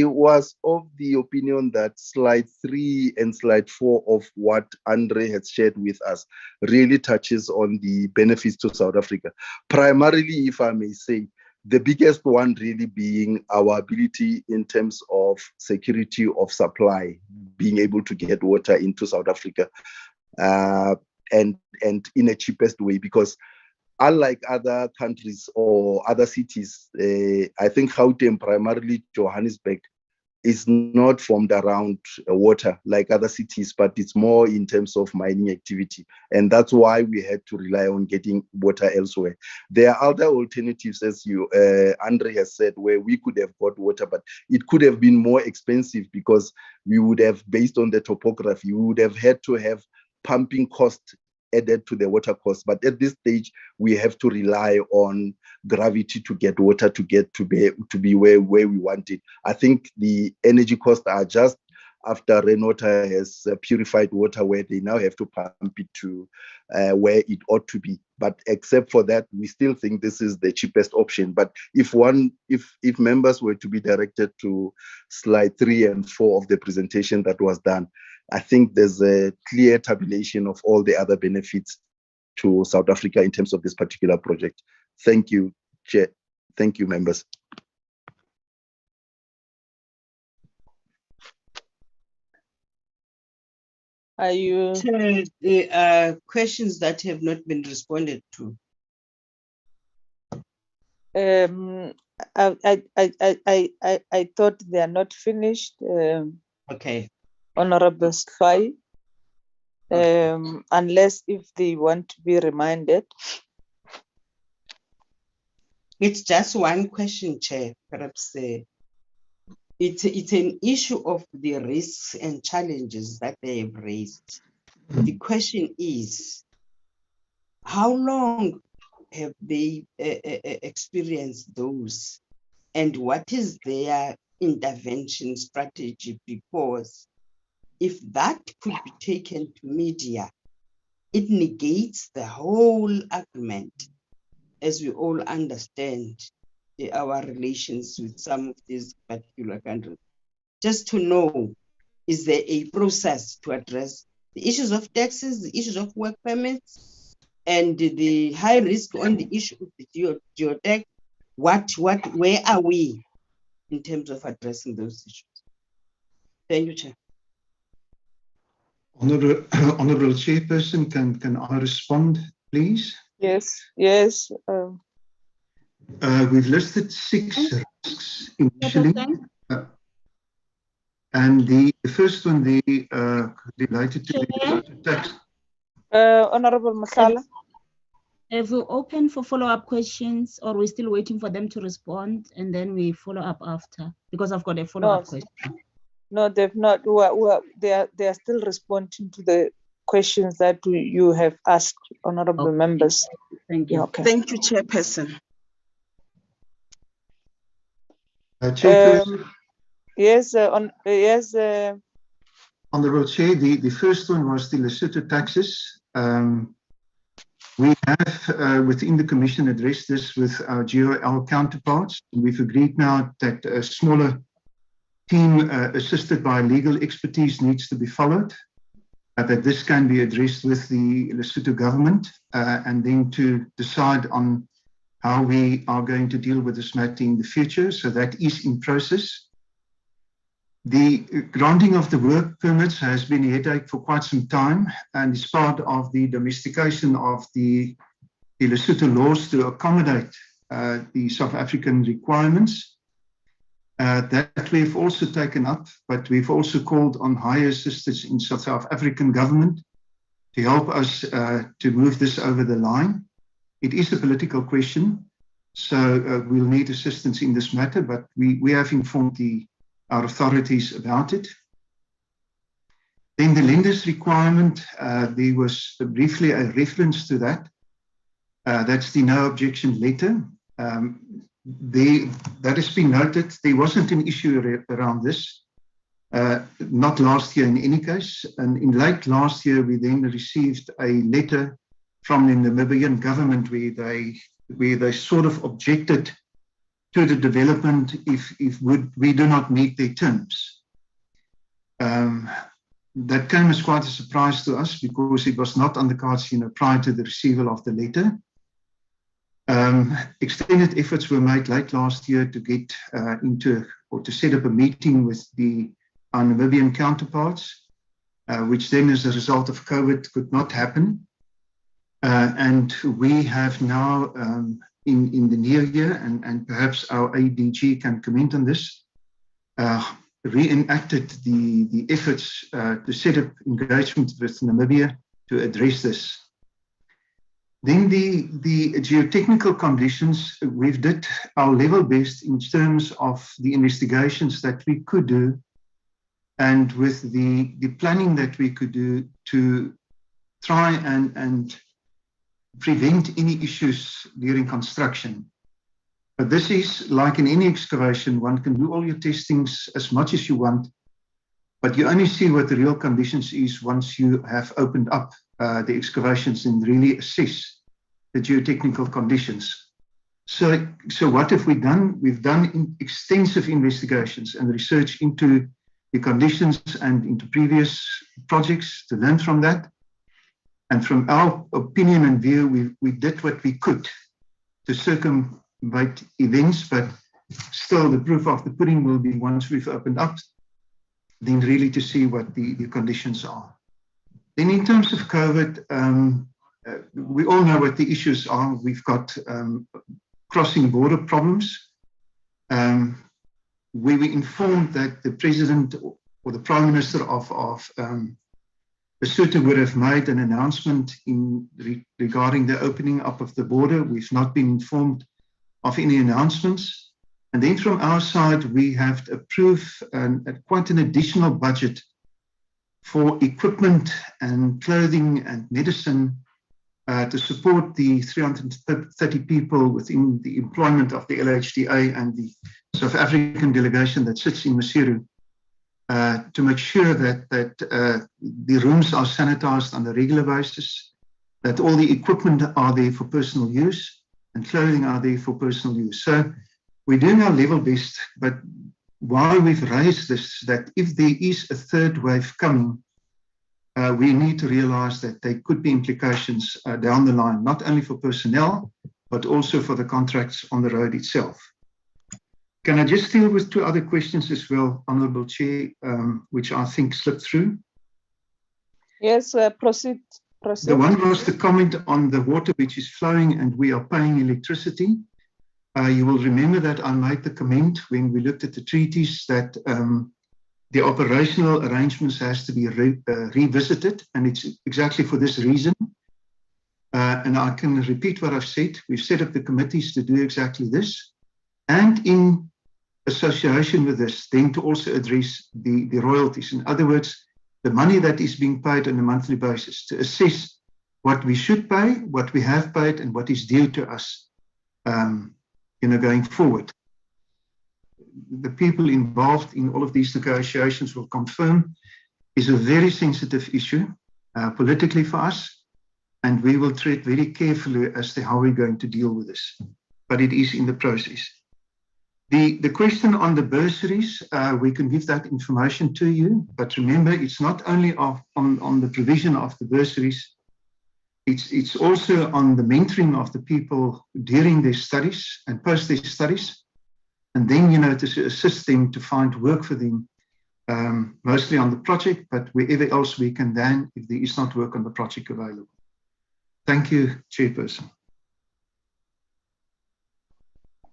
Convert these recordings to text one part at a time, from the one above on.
was of the opinion that slide 3 and slide 4 of what Andre has shared with us really touches on the benefits to South Africa. Primarily, if I may say, the biggest one really being our ability in terms of security of supply, being able to get water into South Africa and in a cheapest way, because unlike other countries or other cities, I think Gauteng, primarily Johannesburg, is not formed around water like other cities, but it's more in terms of mining activity. And that's why we had to rely on getting water elsewhere. There are other alternatives, as Andre has said, where we could have got water, but it could have been more expensive because we would have, based on the topography, we would have had to have pumping cost added to the water cost. But at this stage, we have to rely on gravity to get water to be where we want it. I think the energy costs are just after Rainwater has purified water, where they now have to pump it to where it ought to be. But except for that, we still think this is the cheapest option. But if members were to be directed to slide 3 and 4 of the presentation that was done, I think there's a clear tabulation of all the other benefits to South Africa in terms of this particular project. Thank you, Chair. Thank you, members. Are you? Chair, there are questions that have not been responded to. I thought they are not finished. Okay. Honorable Sfai, unless if they want to be reminded. It's just one question, Chair. Perhaps it's an issue of the risks and challenges that they have raised. The question is, how long have they experienced those, and what is their intervention strategy? Because if that could be taken to media, it negates the whole argument, as we all understand our relations with some of these particular countries. Just to know, is there a process to address the issues of taxes, the issues of work permits, and the high risk on the issue of the geotech? Where are we in terms of addressing those issues? Thank you, Chair. Honorable Chairperson, can I respond, please? Yes. We've listed 6 risks initially. And the first one, related to the tax. Honorable Masala. Have we open for follow-up questions, or we're still waiting for them to respond and then we follow up after? Because I've got a follow-up question. No, they've not. They are still responding to the questions that you have asked, honorable members. Thank you. Okay. Thank you, Chairperson. Chairperson. Yes. Honorable Chair, the first one was the Lesotho taxes. We have, within the Commission, addressed this with our GOL counterparts. We've agreed now that a smaller team assisted by legal expertise needs to be followed, that this can be addressed with the Lesotho government, and then to decide on how we are going to deal with this matter in the future. So that is in process. The granting of the work permits has been a headache for quite some time, and is part of the domestication of the Lesotho laws to accommodate the South African requirements. That we've also taken up, but we've also called on higher assistance in South African government to help us to move this over the line. It is a political question, so we'll need assistance in this matter, but we have informed our authorities about it. Then the lenders requirement, there was briefly a reference to that. That's the no objection letter. That has been noted. There wasn't an issue around this, not last year in any case. And in late last year, we then received a letter from the Namibian government where they sort of objected to the development if we do not meet their terms. That came as quite a surprise to us because it was not on the cards, prior to the receival of the letter. Extended efforts were made late last year to get to set up a meeting with our Namibian counterparts, which then as a result of COVID could not happen. And we have now in the near year, and perhaps our ADG can comment on this, reenacted the efforts to set up engagement with Namibia to address this. Then the geotechnical conditions, we've did our level best in terms of the investigations that we could do and with the planning that we could do to try and prevent any issues during construction. But this is like in any excavation, one can do all your testings as much as you want, but you only see what the real conditions is once you have opened up the excavations and really assess the geotechnical conditions. So what have we done? We've done extensive investigations and research into the conditions and into previous projects to learn from that. And from our opinion and view, we did what we could to circumvent events, but still the proof of the pudding will be once we've opened up, then really to see what the conditions are. Then in terms of COVID, we all know what the issues are. We've got crossing border problems. We were informed that the president or the prime minister of Lesotho would have made an announcement regarding the opening up of the border. We've not been informed of any announcements. And then from our side, we have approved quite an additional budget for equipment and clothing and medicine to support the 330 people within the employment of the LHDA and the South African delegation that sits in Maseru, to make sure that the rooms are sanitized on a regular basis, that all the equipment are there for personal use and clothing are there for personal use. So we're doing our level best, but why we've raised this, that if there is a third wave coming, we need to realize that there could be implications down the line, not only for personnel, but also for the contracts on the road itself. Can I just deal with two other questions as well, Honourable Chair, which I think slipped through? Yes, proceed. The one was the comment on the water which is flowing and we are paying electricity. You will remember that I made the comment when we looked at the treaties that the operational arrangements has to be revisited, and it's exactly for this reason. And I can repeat what I've said. We've set up the committees to do exactly this. And in association with this, then to also address the royalties. In other words, the money that is being paid on a monthly basis, to assess what we should pay, what we have paid, and what is due to us, going forward. The people involved in all of these negotiations will confirm is a very sensitive issue politically for us, and we will tread very carefully as to how we're going to deal with this. But it is in the process. The question on the bursaries, we can give that information to you, but remember, it's not only on the provision of the bursaries, it's also on the mentoring of the people during their studies and post their studies, and then, to assist them to find work for them, mostly on the project, but wherever else we can then, if there is not work on the project available. Thank you, Chairperson.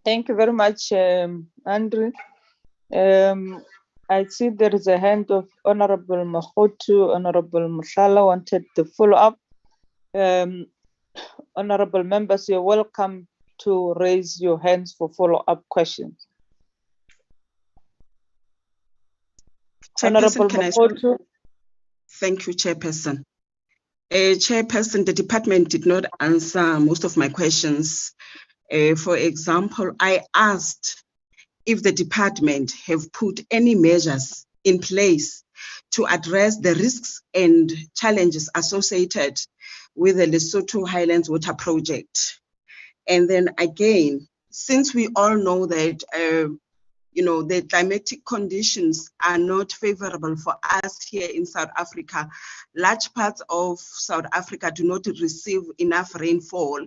Thank you very much, Andrew. I see there is a hand of Honorable Mochotlhi. Honorable Mochotlhi wanted to follow up. Honorable members, you're welcome to raise your hands for follow-up questions. Honorable Mochotlhi. Thank you, Chairperson. Chairperson, the department did not answer most of my questions. For example, I asked if the department have put any measures in place to address the risks and challenges associated with the Lesotho Highlands Water Project. And then again, since we all know that the climatic conditions are not favorable for us here in South Africa, large parts of South Africa do not receive enough rainfall.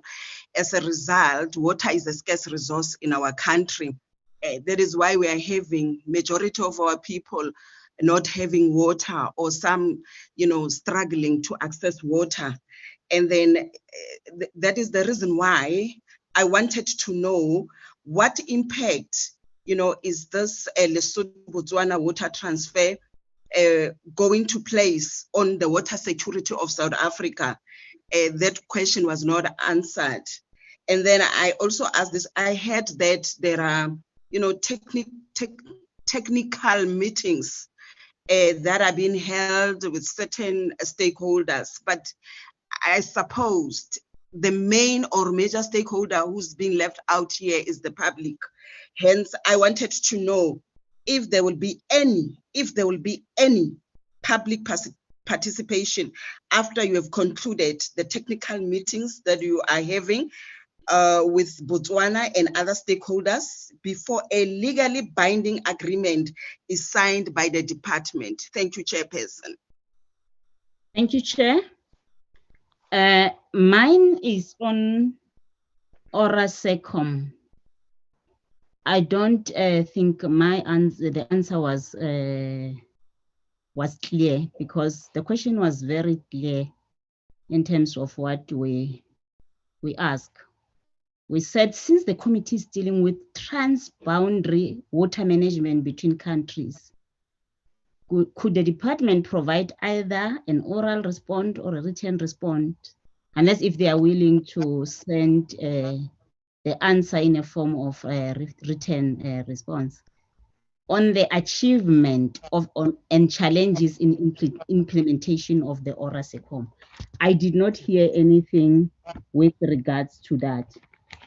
As a result, water is a scarce resource in our country. That is why we are having majority of our people not having water, or some, struggling to access water. And then that is the reason why I wanted to know what impact, is this Lesotho-Botswana water transfer going to place on the water security of South Africa? That question was not answered. And then I also asked this, I heard that there are, technical meetings that are being held with certain stakeholders, but I suppose the main or major stakeholder who's being left out here is the public. Hence, I wanted to know if there will be any public participation after you have concluded the technical meetings that you are having with Botswana and other stakeholders before a legally binding agreement is signed by the department. Thank you, Chairperson. Thank you, Chair. Mine is on Orasecom. I don't think the answer was clear, because the question was very clear in terms of what we asked. We said, since the committee is dealing with transboundary water management between countries, could the department provide either an oral response or a written response, unless if they are willing to send the answer in a form of a written response, on the achievement of and challenges in implementation of the Orasecom? I did not hear anything with regards to that.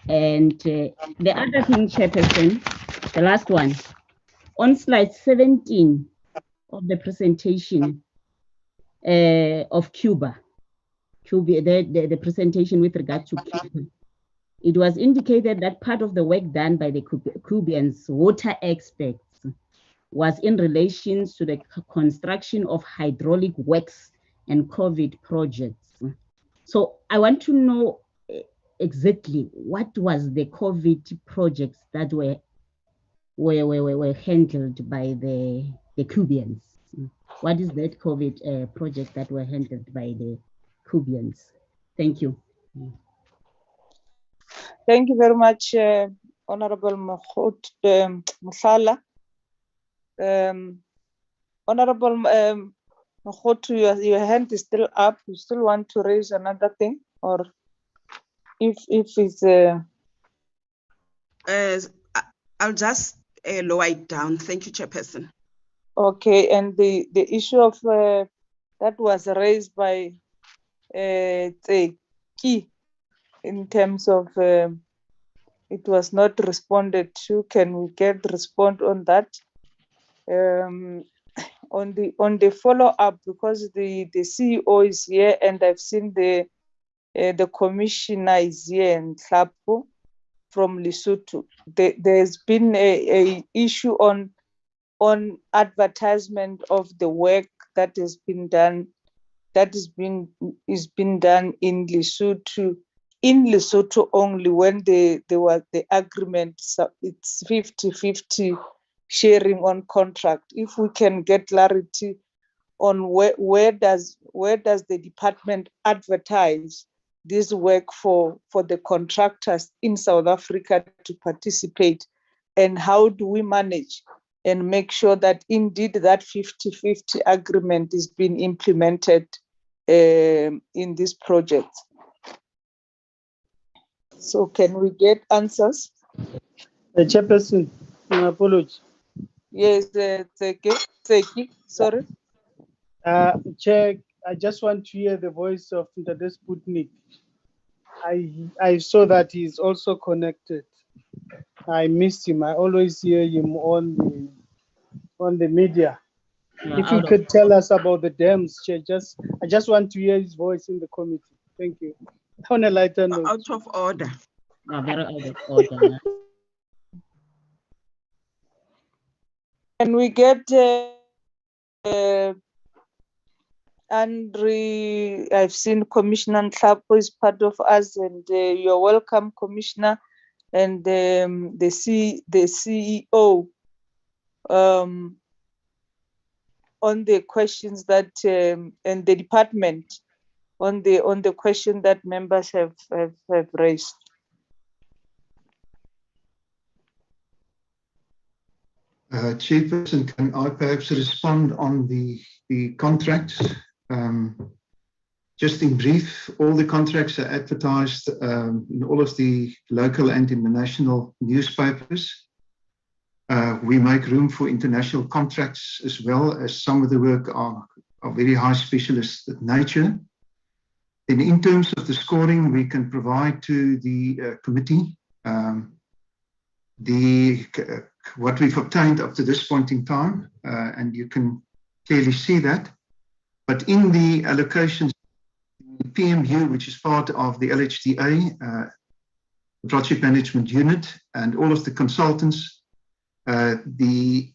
And the other thing, Chairperson, the last one, on slide 17 of the presentation of Cuba, the presentation with regard to Cuba, it was indicated that part of the work done by the Cuban's water experts was in relation to the construction of hydraulic works and COVID projects. So I want to know exactly what was the COVID projects that were handled by the Cubans. What is that COVID project that were handled by the Cubans? Thank you. Thank you very much, Honorable Mochotlhi. Honorable Mochotlhi, your hand is still up. You still want to raise another thing, or if it's I'll just lower it down. Thank you, Chairperson. Okay, and the issue of that was raised by Tseki in terms of it was not responded to. Can we get respond on that? On the follow-up, because the CEO is here and I've seen the commissioner is here in Tlapo from Lesotho. There's been a issue on advertisement of the work that has been done, is been done in Lesotho only, when there was the agreement. So it's 50-50 sharing on contract. If we can get clarity on where does the department advertise this work for the contractors in South Africa to participate, and how do we manage and make sure that indeed that 50-50 agreement is being implemented in this project? So can we get answers? Chairperson, my apologies. Yes, Tseki, sorry. Chair, I just want to hear the voice of Mr. Sputnik. I saw that he's also connected. I missed him. I always hear him on the media. If you could tell us about the dams, Chair, I just want to hear his voice in the committee. Thank you. On a lighter note. Out of order. Very out of order. Can we get Andre? I've seen Commissioner Nhlapo is part of us, and you're welcome, Commissioner, and the CEO on the questions that and the department on the question that members have raised. Chairperson, can I perhaps respond on the contracts? Just in brief, all the contracts are advertised in all of the local and international newspapers. We make room for international contracts as well, as some of the work are very high specialist nature. And in terms of the scoring, we can provide to the committee what we've obtained up to this point in time, and you can clearly see that. But in the allocations, the PMU, which is part of the LHDA, Project Management Unit, and all of the consultants, the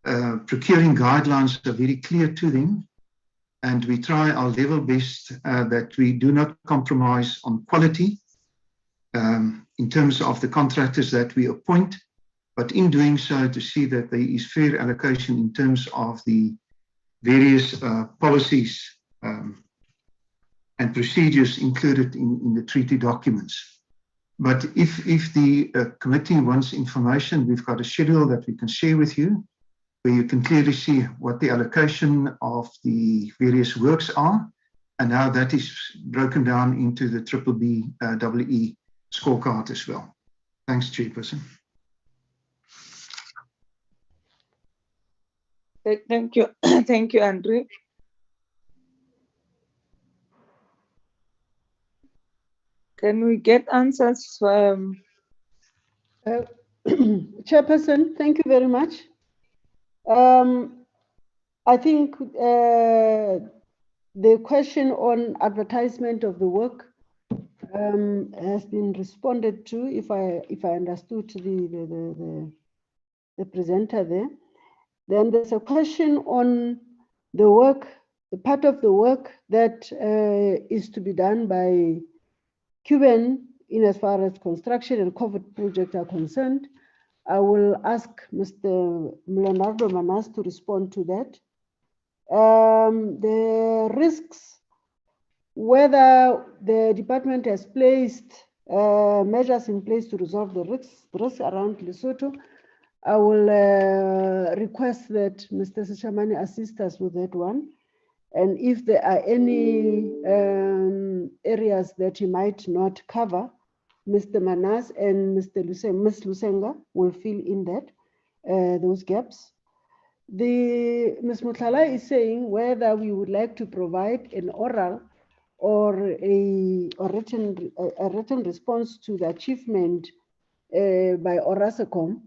procuring guidelines are very clear to them, and we try our level best that we do not compromise on quality in terms of the contractors that we appoint, but in doing so to see that there is fair allocation in terms of the various policies and procedures included in the treaty documents. But if the committee wants information, we've got a schedule that we can share with you, where you can clearly see what the allocation of the various works are and how that is broken down into the BBBEE scorecard as well. Thanks, Chairperson. Thank you. Thank you, Andre. Can we get answers? Chairperson, thank you very much. I think the question on advertisement of the work has been responded to, if I understood the presenter there. Then there's a question on the work, the part of the work that is to be done by Cuban in as far as construction and COVID projects are concerned. I will ask Mr. Leonardo Manus to respond to that. The risks, whether the department has placed measures in place to resolve the risks around Lesotho, I will request that Mr. Sishamani assist us with that one. And if there are any areas that he might not cover, Mr. Manus and Ms. Lusenga will fill in that those gaps. Ms. Mochotlhi is saying whether we would like to provide an oral or a written response to the achievement by Orascom.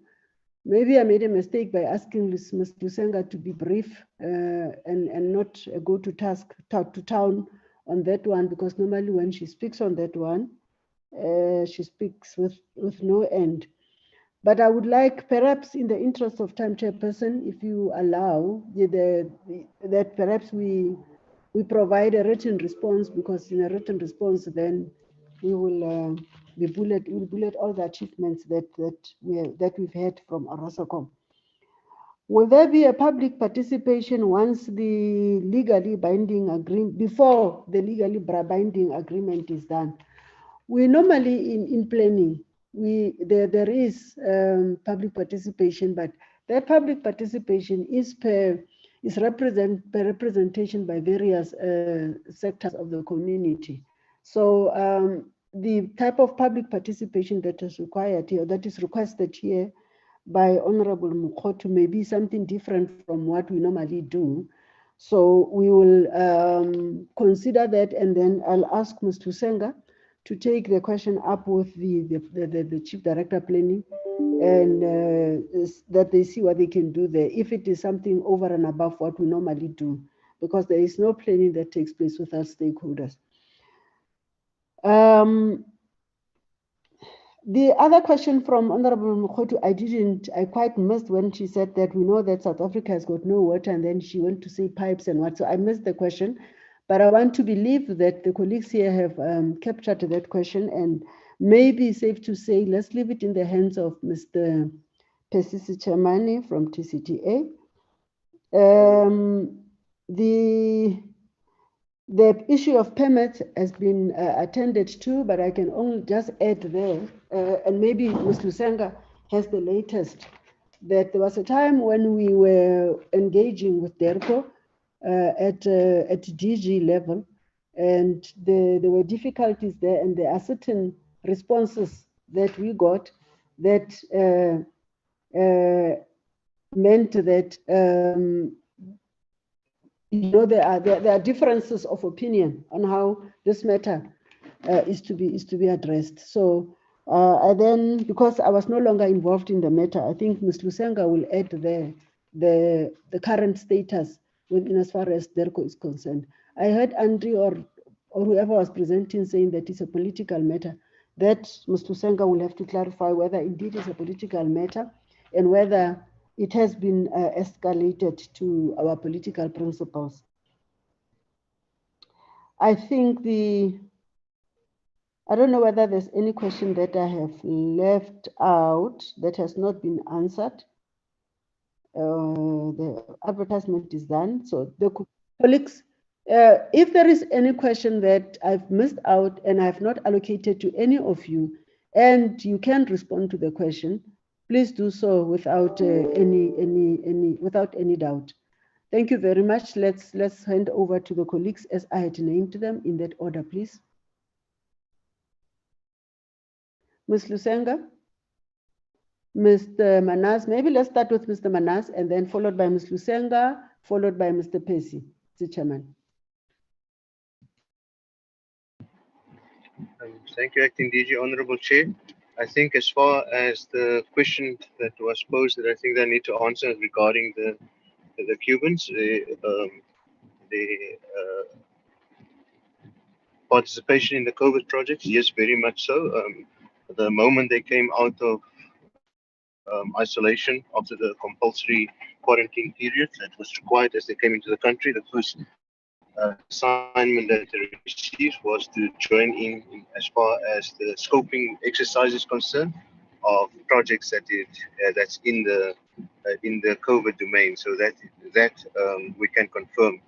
Maybe I made a mistake by asking Ms. Lusenga to be brief and not go to town on that one, because normally when she speaks on that one, she speaks with no end. But I would like, perhaps in the interest of time, Chairperson, if you allow that perhaps we provide a written response, because in a written response then we will bullet all the achievements that we've had from Orascom. Will there be a public participation once the legally binding agreement, before the legally binding agreement is done? We normally in planning, there is public participation, but that public participation is representation by various sectors of the community. So the type of public participation that is required here, that is requested here by Honorable Mochotlhi, may be something different from what we normally do. So we will consider that, and then I'll ask Ms. Lusenga to take the question up with the Chief Director Planning, and that they see what they can do there, if it is something over and above what we normally do, because there is no planning that takes place without stakeholders. The other question from Honorable Mochotlhi, I quite missed when she said that we know that South Africa has got no water, and then she went to say pipes and what. So I missed the question, but I want to believe that the colleagues here have captured that question, and maybe safe to say, let's leave it in the hands of Mr. Pesisi Chamani from TCTA. The issue of permits has been attended to, but I can only just add there, and maybe Ms. Lusenga has the latest, that there was a time when we were engaging with DERCO at DG level, and there were difficulties there, and there are certain responses that we got that meant that there are differences of opinion on how this matter is to be addressed. So I then, because I was no longer involved in the matter, I think Ms. Lusenga will add the current status within as far as DERCO is concerned. I heard Andrew or whoever was presenting saying that it's a political matter. That Ms. Lusenga will have to clarify whether indeed it's a political matter and whether it has been escalated to our political principles. I think I don't know whether there's any question that I have left out that has not been answered. The advertisement is done. So the colleagues, if there is any question that I've missed out and I've not allocated to any of you, and you can't respond to the question, please do so without without any doubt. Thank you very much. Let's hand over to the colleagues as I had named them in that order, please. Ms. Lusenga, Mr. Manus, maybe let's start with Mr. Manus and then followed by Ms. Lusenga, followed by Mr. Pessi, Mr. Chairman. Thank you, Acting DG. Honorable Chair. I think as far as the question that was posed that I think I need to answer regarding the Cubans, the participation in the COVID projects, yes, very much so. The moment they came out of isolation after the compulsory quarantine period that was required as they came into the country, the first assignment that they received was to join in as far as the scoping exercise is concerned of projects that's in the COVID domain. So that we can confirm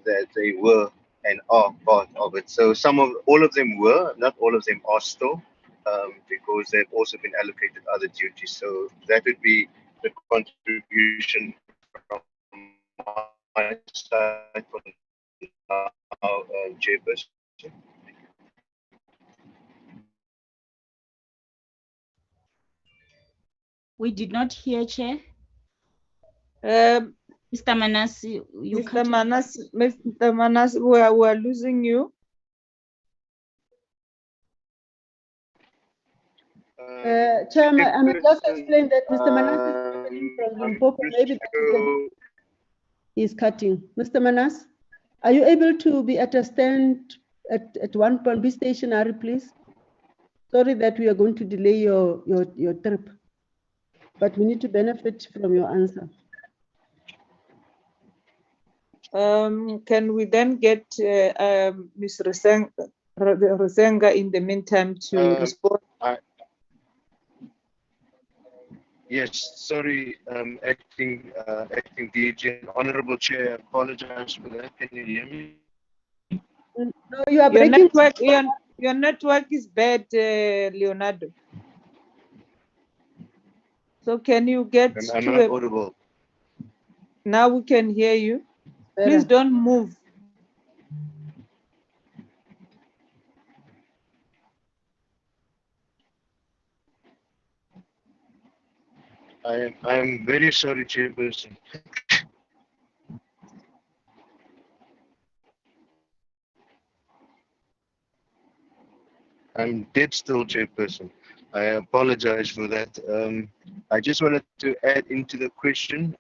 that they were and are part of it. So all of them were, not all of them are still, because they've also been allocated other duties. So that would be the contribution from my side for now, Chairperson. We did not hear, Chair. Mr. Manus, Mr. Manus, we are losing you. Chairman, I may just explain that Mr. Manus is coming from Limpopo. Maybe he's cutting. Mr. Manus, are you able to be at a stand at one point? Be stationary, please. Sorry that we are going to delay your trip, but we need to benefit from your answer. Can we then get Ms. Rosenga in the meantime to respond? Yes, sorry, acting DG, Honorable Chair, I apologize for that. Can you hear me? No, you are breaking. Your network is bad, Leonardo. So can you get I'm not audible. Now we can hear you. Please don't move. I am very sorry, Chairperson. I'm dead still, Chairperson. I apologize for that. I just wanted to add into the question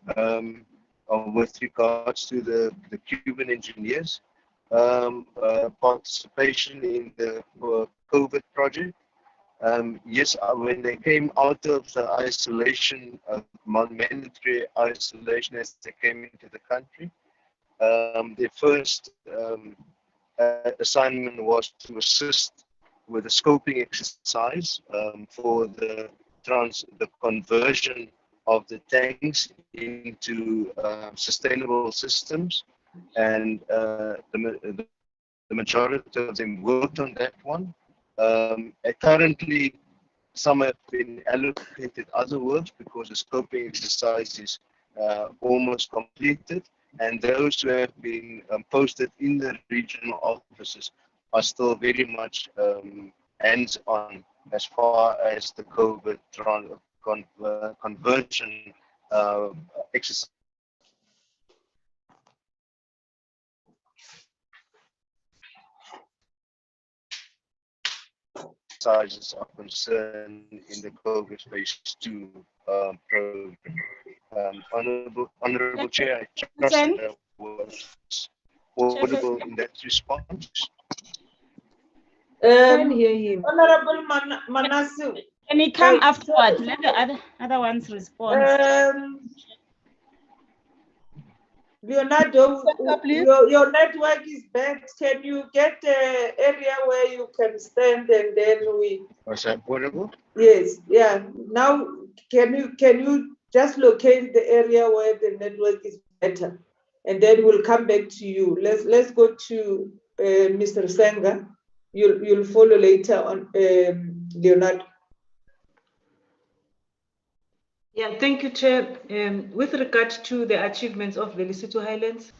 with regards to the Cuban engineers participation in the COVID project. Yes, when they came out of the isolation, mandatory isolation as they came into the country, their first assignment was to assist with the scoping exercise for the conversion of the tanks into sustainable systems, and the majority of them worked on that one. Currently, some have been allocated other works because the scoping exercise is almost completed, and those who have been posted in the regional offices are still very much hands-on as far as the COVID conversion exercise sizes are concerned in the COVID phase 2 program. Honorable Chair, I trust that I was audible in that response. Can't hear him. Honorable Manasu. Can he come afterwards? Let the other ones respond. Leonardo, your network is bad. Can you get an area where you can stand and then we? Was that audible? Yes, yeah. Now, can you just locate the area where the network is better, and then we'll come back to you. Let's go to Mr. Senga. You'll follow later on, Leonardo. Yeah, thank you, Chair. With regard to the achievements of the Lesotho Highlands,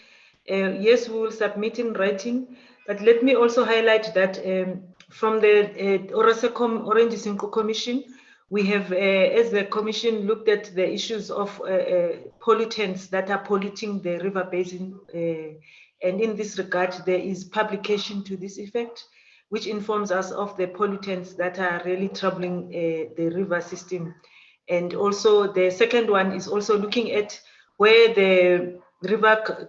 yes, we will submit in writing, but let me also highlight that from the Orasecom Orange Sinko Commission, we have, as the Commission, looked at the issues of pollutants that are polluting the river basin, and in this regard, there is publication to this effect, which informs us of the pollutants that are really troubling the river system. And also the second one is also looking at where the river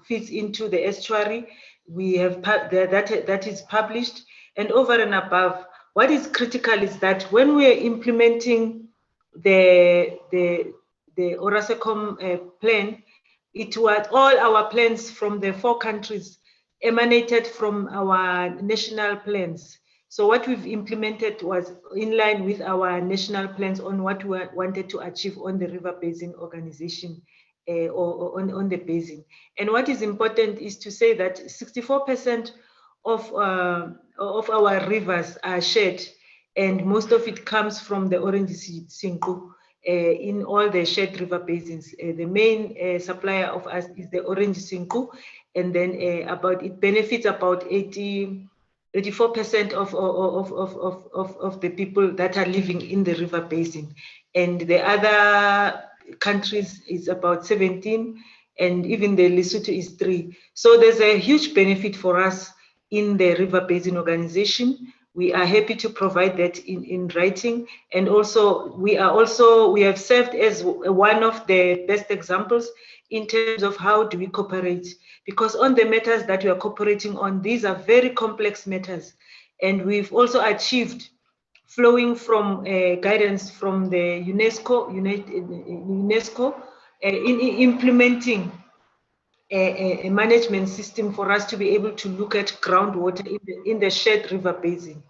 feeds into the estuary. We have that is published. And over and above, what is critical is that when we are implementing the Orasecom plan, it was all our plans from the 4 countries emanated from our national plans. So what we've implemented was in line with our national plans on what we wanted to achieve on the river basin organization or on the basin. And what is important is to say that 64% of our rivers are shared, and most of it comes from the Orange Sinko in all the shared river basins. The main supplier of us is the Orange Sinko, and then it benefits about 84% of the people that are living in the river basin. And the other countries is about 17, and even the Lesotho is 3. So there's a huge benefit for us in the river basin organization. We are happy to provide that in writing. And also we have served as one of the best examples in terms of how do we cooperate, because on the matters that we are cooperating on, these are very complex matters. And we've also achieved, flowing from guidance from the UNESCO in implementing a management system for us to be able to look at groundwater in the shared river basin.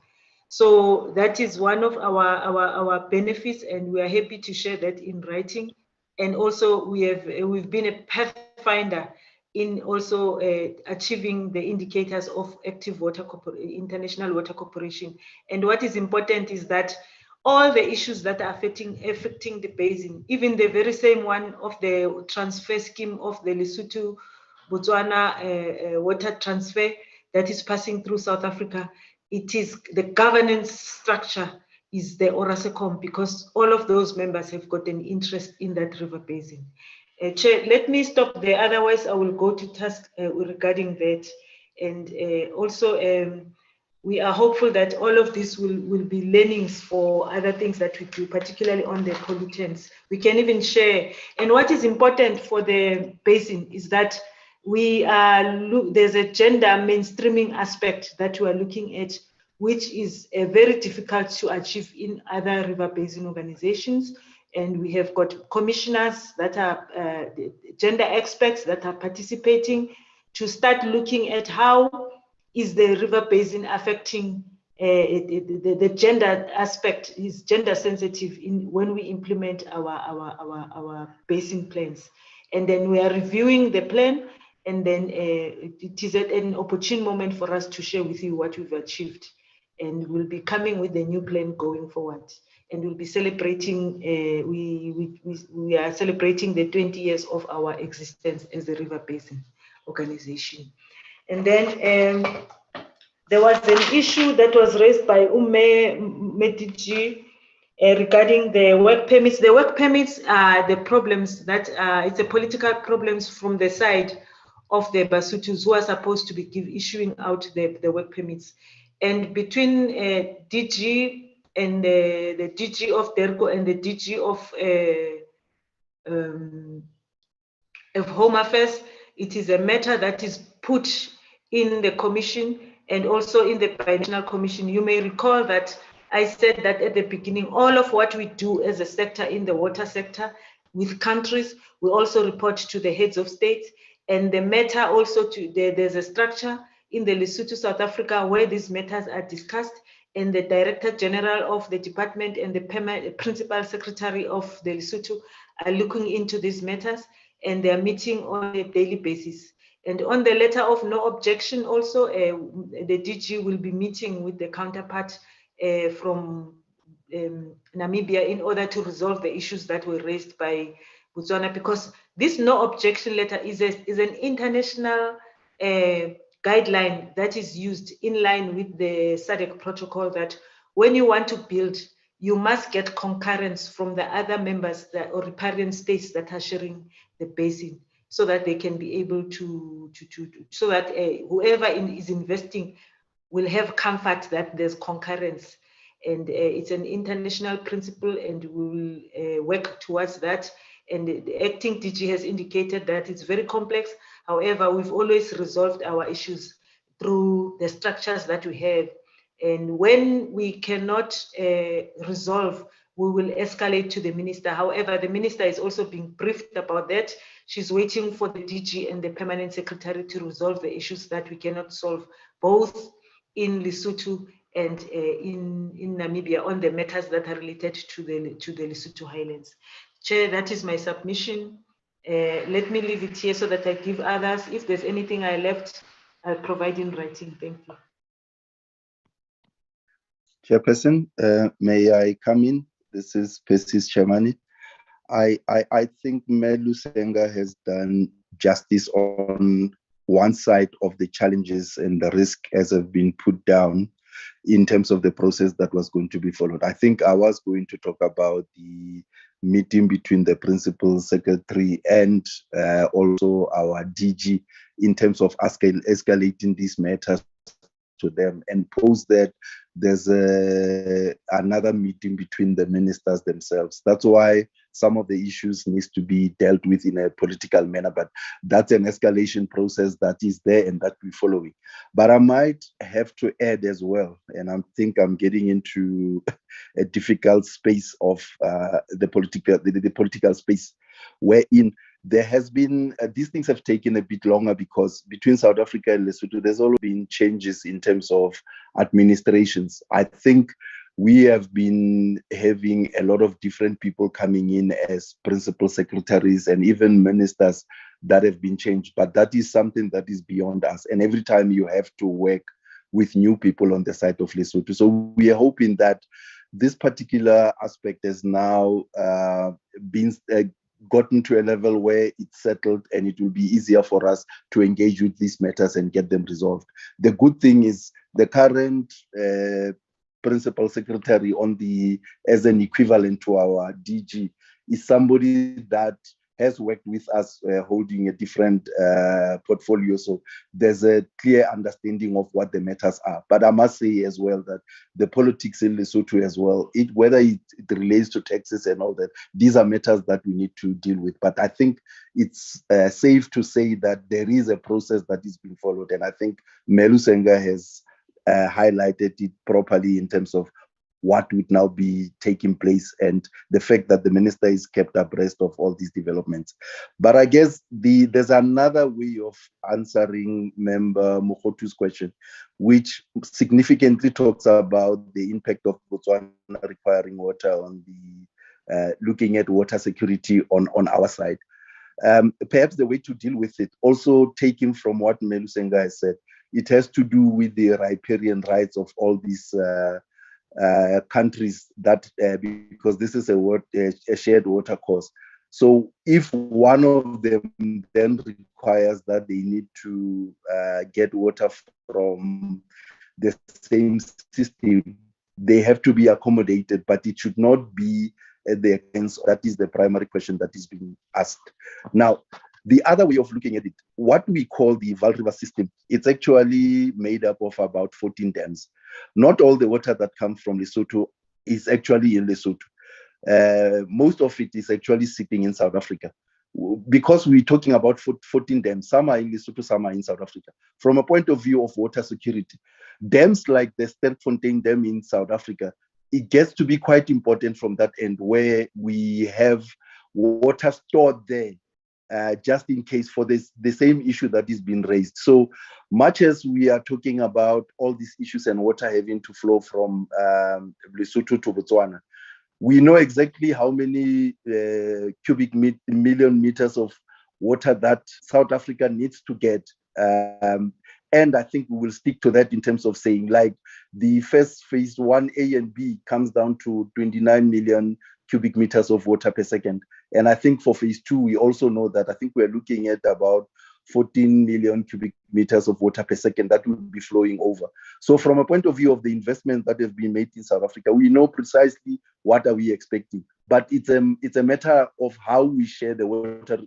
So that is one of our benefits, and we are happy to share that in writing. And also we've been a pathfinder in also achieving the indicators of active water international water cooperation. And what is important is that all the issues that are affecting the basin, even the very same one of the transfer scheme of the Lesotho Botswana water transfer that is passing through South Africa, it is the governance structure is the Orasecom, because all of those members have got an interest in that river basin. Chair, let me stop there, otherwise I will go to task regarding that. And also we are hopeful that all of this will be learnings for other things that we do, particularly on the pollutants. We can even share. And what is important for the basin is that there's a gender mainstreaming aspect that we are looking at which is very difficult to achieve in other river basin organizations. And we have got commissioners that are gender experts that are participating to start looking at how is the river basin affecting the gender aspect, is gender sensitive in when we implement our basin plans. And then we are reviewing the plan, and then it is an opportune moment for us to share with you what we've achieved. And we'll be coming with the new plan going forward. And we'll be celebrating, we are celebrating the 20 years of our existence as a river basin organization. And then there was an issue that was raised by Mediji regarding the work permits. The work permits are the problems that it's a political problems from the side of the Basutus who are supposed to be issuing out the work permits. And between DG and the DG of DERCO and the DG of Home Affairs, it is a matter that is put in the commission and also in the Binational Commission. You may recall that I said that at the beginning, all of what we do as a sector in the water sector with countries, we also report to the heads of state. And the matter also, there's a structure in the Lesotho, South Africa, where these matters are discussed, and the Director General of the department and the Principal Secretary of the Lesotho are looking into these matters, and they are meeting on a daily basis. And on the letter of no objection also, the DG will be meeting with the counterpart from Namibia in order to resolve the issues that were raised by Botswana, because this no objection letter is an international guideline that is used in line with the SADC protocol, that when you want to build, you must get concurrence from the other members or riparian states that are sharing the basin, so that they can be able to so that whoever is investing will have comfort that there's concurrence. And it's an international principle, and we will work towards that. And the acting DG has indicated that it's very complex. However, we've always resolved our issues through the structures that we have. And when we cannot resolve, we will escalate to the minister. However, the minister is also being briefed about that. She's waiting for the DG and the permanent secretary to resolve the issues that we cannot solve, both in Lesotho and in Namibia, on the matters that are related to the Lesotho Highlands. Chair, that is my submission. Let me leave it here so that I give others. If there's anything I left, I'll provide in writing. Thank you. Chairperson, may I come in? This is Persis Chamani. I think Melu Senga has done justice on one side of the challenges and the risk as have been put down in terms of the process that was going to be followed. I think I was going to talk about the meeting between the principal secretary and also our DG in terms of escalating these matters to them, and pose that there's another meeting between the ministers themselves. That's why some of the issues needs to be dealt with in a political manner, but that's an escalation process that is there and that we're following. But I might have to add as well, and I think I'm getting into a difficult space of the political space, wherein there has been, these things have taken a bit longer because between South Africa and Lesotho, there's always been changes in terms of administrations. I think we have been having a lot of different people coming in as principal secretaries and even ministers that have been changed, but that is something that is beyond us. And every time you have to work with new people on the side of Lesotho. So we are hoping that this particular aspect has now been gotten to a level where it's settled and it will be easier for us to engage with these matters and get them resolved. The good thing is the current principal secretary as an equivalent to our DG is somebody that has worked with us holding a different portfolio. So there's a clear understanding of what the matters are. But I must say as well that the politics in Lesotho as well, whether it relates to taxes and all that, these are matters that we need to deal with. But I think it's safe to say that there is a process that is being followed. And I think Melu Senga has highlighted it properly in terms of what would now be taking place and the fact that the minister is kept abreast of all these developments. But I guess there's another way of answering Member Mochotlhi's question, which significantly talks about the impact of Botswana requiring water on the looking at water security on our side. Perhaps the way to deal with it, also taking from what Melusenga has said, it has to do with the riparian rights of all these countries that because this is a shared water course. So if one of them then requires that they need to get water from the same system, they have to be accommodated, but it should not be at the expense. That is the primary question that is being asked. Now, the other way of looking at it, what we call the Vaal River system, it's actually made up of about 14 dams. Not all the water that comes from Lesotho is actually in Lesotho. Most of it is actually sitting in South Africa. Because we're talking about 14 dams, some are in Lesotho, some are in South Africa. From a point of view of water security, dams like the Sterkfontein Dam in South Africa, it gets to be quite important from that end where we have water stored there just in case for the same issue that is being raised. So much as we are talking about all these issues and water having to flow from Lesotho to Botswana, we know exactly how many cubic million meters of water that South Africa needs to get. And I think we will stick to that in terms of saying, like, the first phase 1A and B comes down to 29 million cubic meters of water per second. And I think for phase 2, we also know that I think we're looking at about 14 million cubic meters of water per second that will be flowing over. So from a point of view of the investment that have been made in South Africa, we know precisely what are we expecting. But it's a matter of how we share the water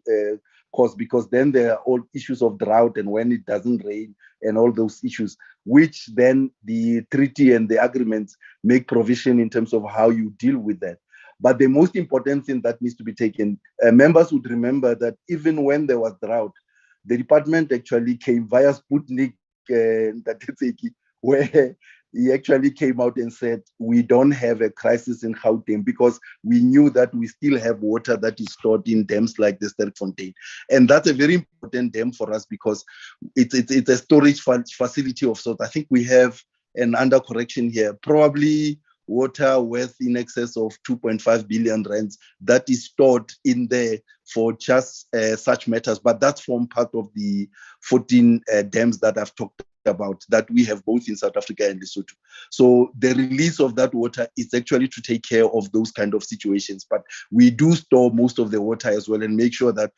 cost, because then there are all issues of drought and when it doesn't rain and all those issues, which then the treaty and the agreements make provision in terms of how you deal with that. But the most important thing that needs to be taken, members would remember that even when there was drought, the department actually came via Sputnik, where he actually came out and said, we don't have a crisis in Gauteng because we knew that we still have water that is stored in dams like the Sterkfontein. And that's a very important dam for us because it's a storage facility of sorts. I think we have an under correction here, probably water worth in excess of 2.5 billion rands that is stored in there for just such matters. But that's from part of the 14 dams that I've talked about that we have both in South Africa and Lesotho. So the release of that water is actually to take care of those kind of situations. But we do store most of the water as well and make sure that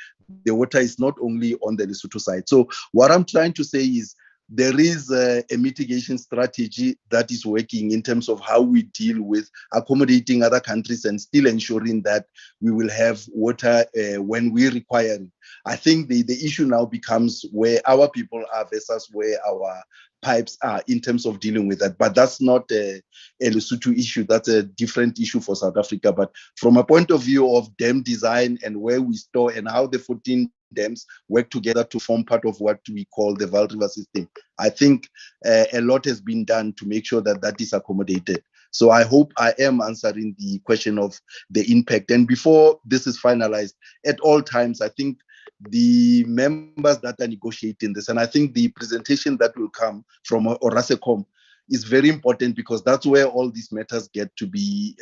the water is not only on the Lesotho side. So what I'm trying to say is there is a mitigation strategy that is working in terms of how we deal with accommodating other countries and still ensuring that we will have water when we require it. I think the issue now becomes where our people are versus where our pipes are in terms of dealing with that. But that's not a Lesotho issue. That's a different issue for South Africa. But from a point of view of dam design and where we store and how the 14 dams work together to form part of what we call the Vaal River system, I think a lot has been done to make sure that that is accommodated. So I hope I am answering the question of the impact. And before this is finalized, at all times, I think the members that are negotiating this, and I think the presentation that will come from Orasecom is very important because that's where all these matters get to be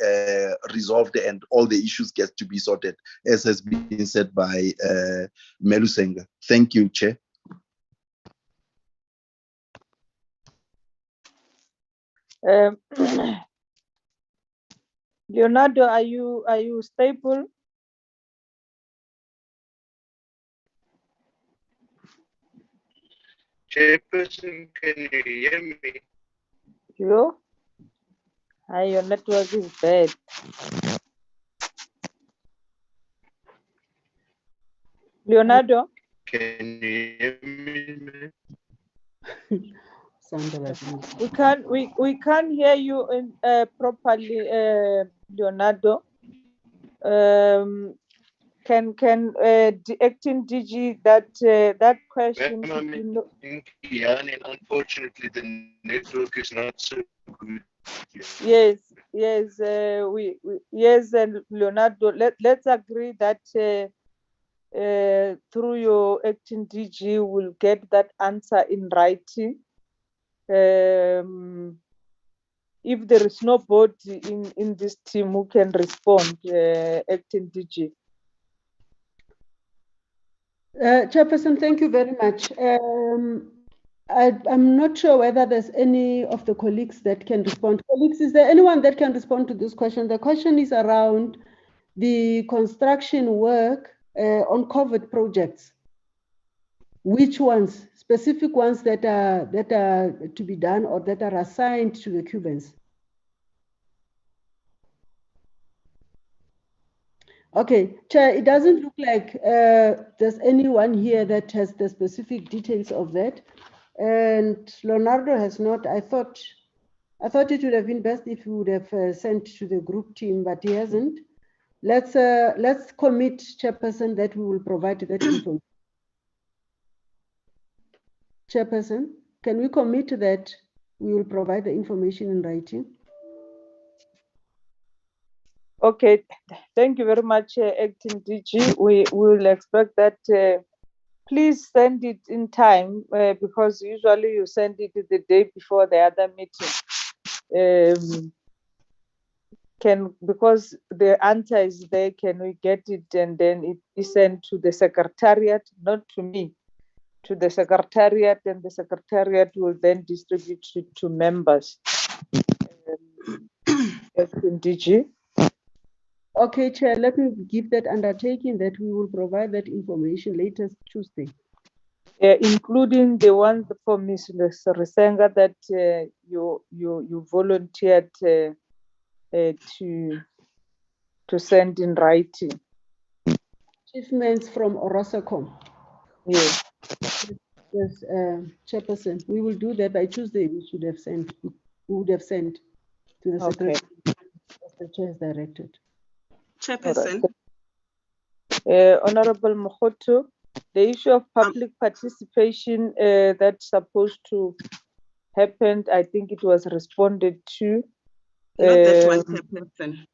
resolved and all the issues get to be sorted, as has been said by Melusenga. Thank you, Chair. Leonardo, are you stable? Chairperson, can you hear me? You? Hi, your network is bad. Leonardo? Can you hear me? We can't hear you properly, Leonardo. Can the acting DG that question? And unfortunately, the network is not so good. Yes, yes, and Leonardo, let's agree that through your acting DG, we'll get that answer in writing. If there is nobody in this team who can respond, acting DG. Chairperson, thank you very much. I'm not sure whether there's any of the colleagues that can respond. Colleagues, is there anyone that can respond to this question? The question is around the construction work on COVID projects. Which ones, specific ones that are to be done or that are assigned to the Cubans? Okay, Chair, it doesn't look like there's anyone here that has the specific details of that. And Leonardo has not. I thought it would have been best if he would have sent to the group team, but he hasn't. Let's commit, Chairperson, that we will provide that information. Chairperson, can we commit that we will provide the information in writing? Okay, thank you very much, acting DG. We will expect that. Please send it in time because usually you send it the day before the other meeting. Because the answer is there, can we get it and then it is sent to the secretariat, not to me, to the secretariat, and the secretariat will then distribute it to members. Acting DG. Okay, Chair, let me give that undertaking that we will provide that information latest Tuesday. Including the one for Ms. Risenga that you volunteered to send in writing. Achievements from Orasacom. Yes. Yes, Chairperson, we will do that by Tuesday. We would have sent to the Secretary as the Chair has directed. Chairperson. Right. Honorable Mochotlhi, the issue of public participation that's supposed to happen, I think it was responded to. Not that one, Chairperson.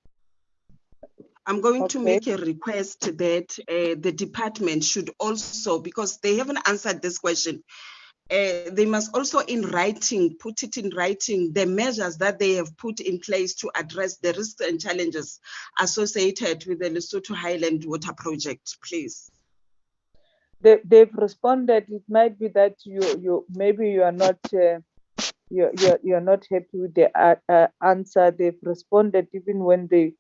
I'm going to make a request that the department should also, because they haven't answered this question, they must also put it in writing, the measures that they have put in place to address the risks and challenges associated with the Lesotho Highland Water Project, please. They've responded. It might be that maybe you are not you're not happy with the answer. They've responded even when they've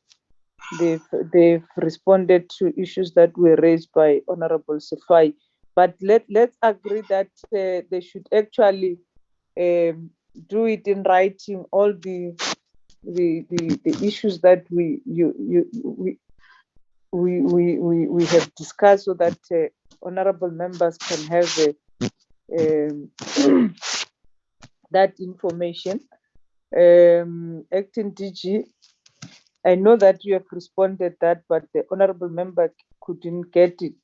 responded to issues that were raised by Honorable Sefai. But let's agree that they should actually do it in writing, all the issues that we have discussed, so that honorable members can have that information. Acting DG, I know that you have responded that, but the honorable member couldn't get it.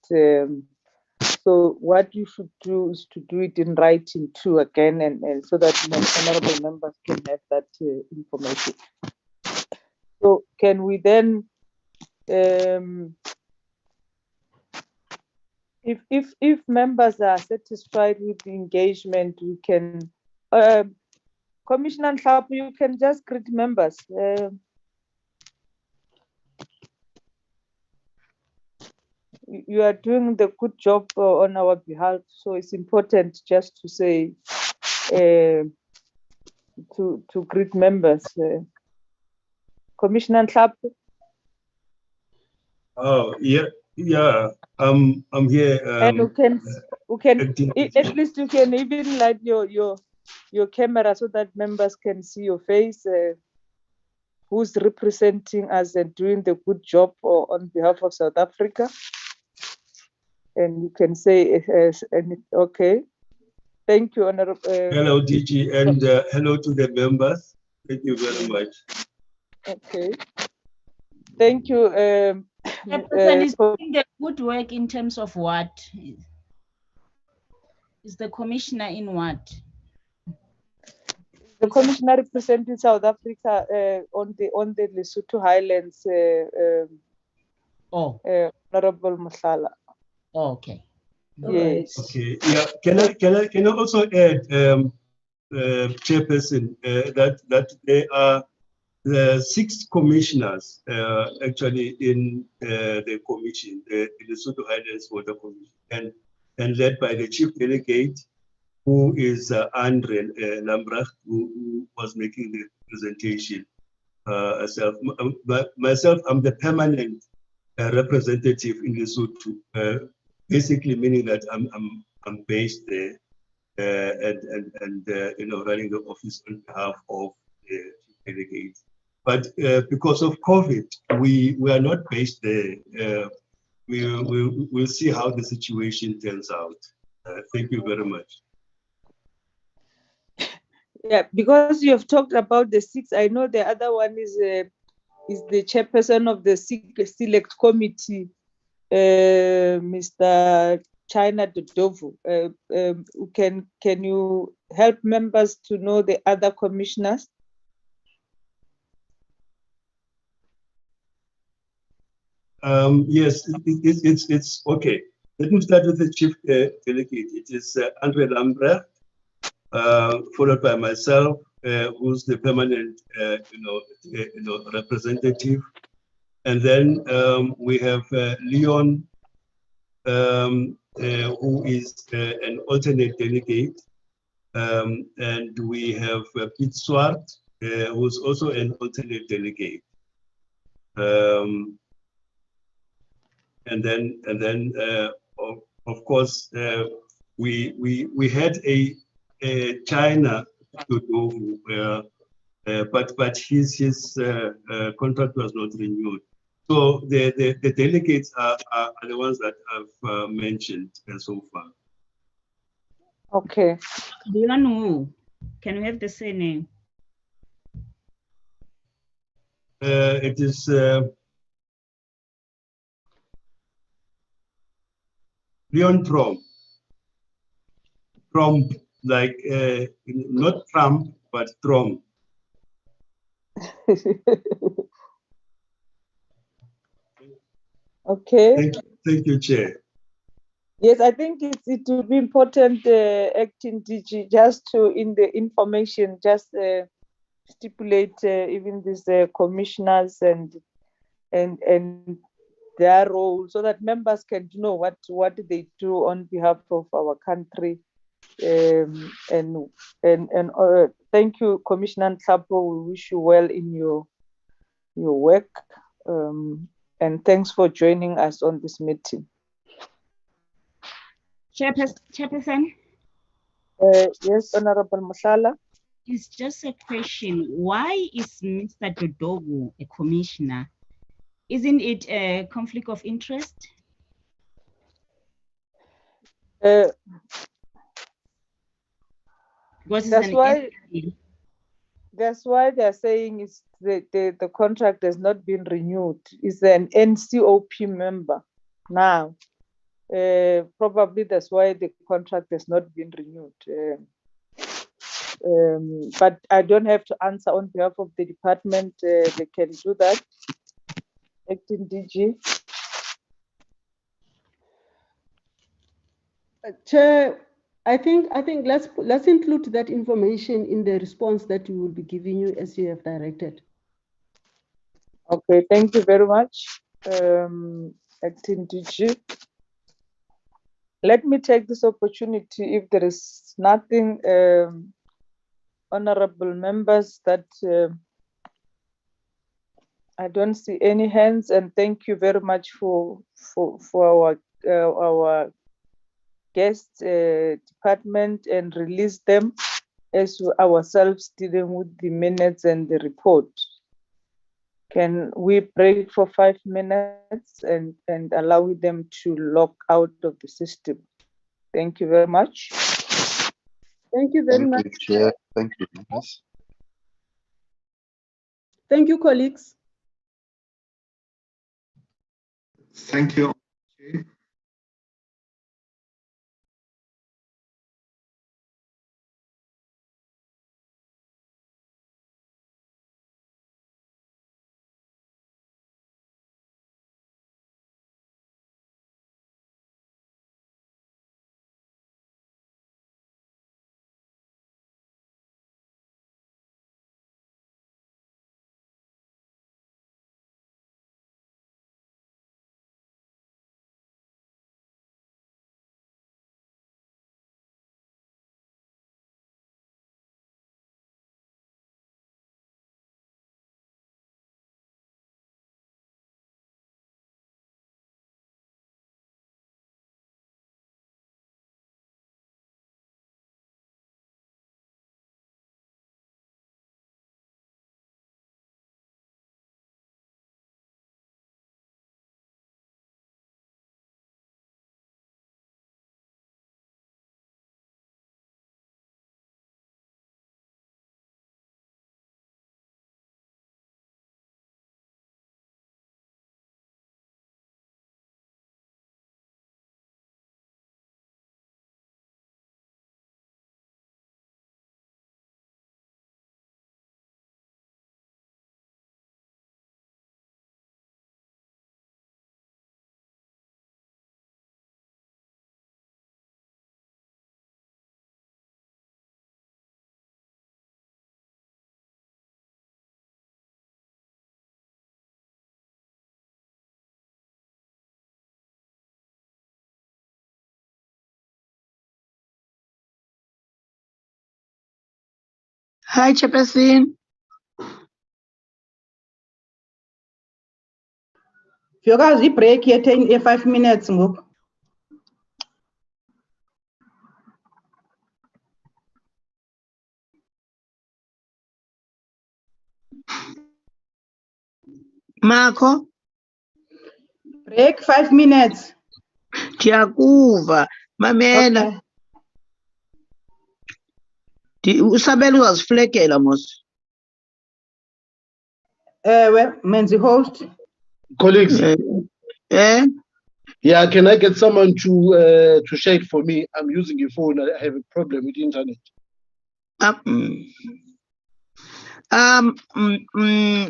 So what you should do is to do it in writing too again, and so that honorable members can have that information. So can we then, if members are satisfied with the engagement, we can, Commissioner Nhlapo, you can just greet members. You are doing the good job on our behalf, so it's important just to say to greet members. Commissioner Nhlapo. Oh yeah, I'm here. And you can at least you can even light your camera so that members can see your face. Who's representing us and doing the good job on behalf of South Africa. And you can say, okay. Thank you, Honorable. Hello, DG, and hello to the members. Thank you very much. Okay. Thank you. Chairperson is doing the good work in terms of what? Is the commissioner in what? The commissioner representing South Africa on the Lesotho Highlands, Honorable Mochotlhi. Oh, okay. Yes. Okay. Yeah. Can I also add, Chairperson, that there are 6 commissioners actually in the commission, the Lesotho Highlands Water Commission, and led by the chief delegate, who is Andre Lambrechts, who was making the presentation. Myself, I'm the permanent representative in Lesotho, basically meaning that I'm based there and running the office on behalf of the chief delegate. But because of COVID, we are not based there. We'll see how the situation turns out. Thank you very much. Yeah, because you have talked about the 6, I know the other one is the chairperson of the select committee, Mr. China Dodovu. Can you help members to know the other commissioners? Yes, it's okay. Let me start with the chief delegate. It is Andre Lambrechts, followed by myself, who's the permanent, representative, and then we have Leon, who is an alternate delegate, and we have Piet Swart, who's also an alternate delegate. And then of course we had a China Dodovu, but his contract was not renewed. So the delegates are the ones that I've mentioned so far. Okay. Beyond who? Can we have the surname? It is Leon Trump, like not Trump, but Trump. Okay. Thank you, Chair. Yes, I think it would be important, acting DG, just to in the information, just stipulate even these commissioners and their role, so that members can know what they do on behalf of our country. And thank you, Commissioner Tlhapo. We wish you well in your work, and thanks for joining us on this meeting. Chairperson? Yes, Honorable Mochotlhi. It's just a question. Why is Mr. Dodovu a commissioner? Isn't it a conflict of interest? Because that's why they're saying it's the contract has not been renewed. It's an NCOP member now. Probably that's why the contract has not been renewed. But I don't have to answer on behalf of the department. They can do that. Acting DG. Chair, I think let's include that information in the response that we will be giving you as you have directed. Okay, thank you very much, Acting DG. Let me take this opportunity, if there is nothing, honorable members, that I don't see any hands, and thank you very much for our guest department, and release them as ourselves dealing with the minutes and the report. Can we break for 5 minutes and allow them to log out of the system? Thank you very much. Thank you very much. Thank you, Chair. Thank you, members. Thank you, colleagues. Thank you. Chair. Hi, Chairperson. Vyokazvi break ye 5 minutes ngoku. Marco, Break 5 minutes. ndiyakuva. Mamela, Okay. uSabelo uzaziflegela mos. Menzi host. Colleagues, Yeah, can I get someone to share it for me? I'm using a phone. I have a problem with the internet.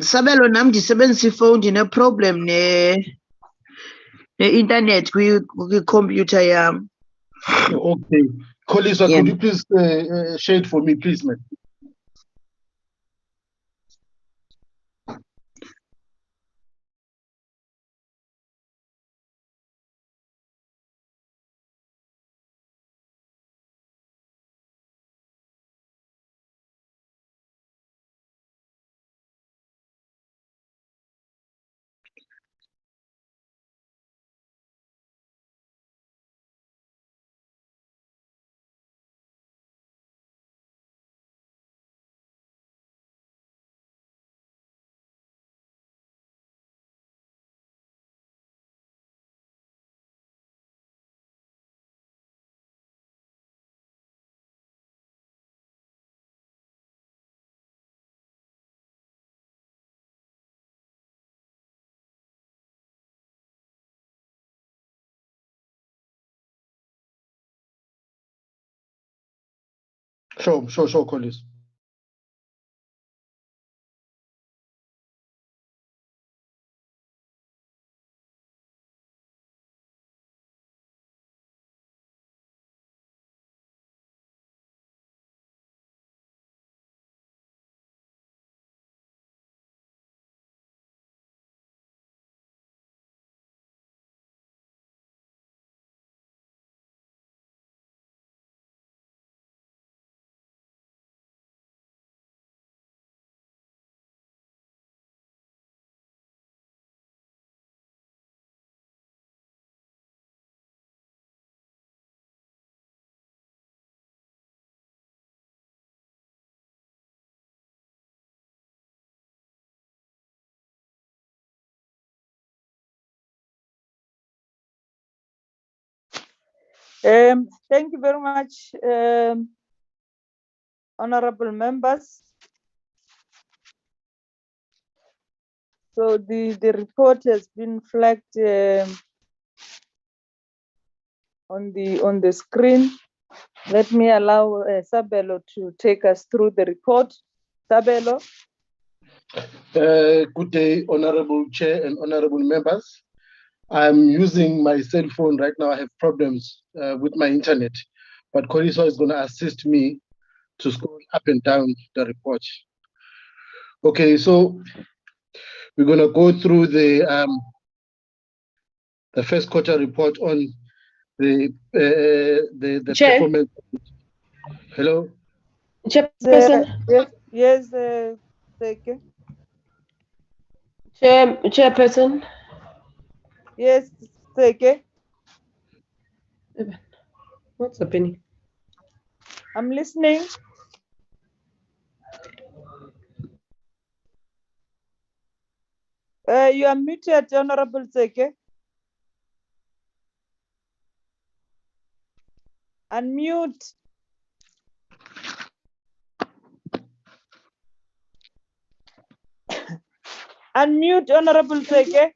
Sabelo nam ndisebenzisa ifowuni ndine-problem ne-internet kwikhompyutha yam. Okay. Colleagues, Yeah. could you please share it for me, please, man? Sure, colleagues. Thank you very much, honorable members. So the report has been flagged on the screen. Let me allow Sabelo to take us through the report. Sabelo. Good day, Honorable Chair and Honorable members. I'm using my cell phone right now. I have problems with my internet, but Koliswa is going to assist me to scroll up and down the report. Okay, so we're going to go through the first quarter report on the Chair. performance. Hello. Chairperson. Yes, Seke. Chairperson. Yes, Seke. What's happening? I'm listening. You are muted, Honorable Seke. Unmute. Unmute, Honorable Seke.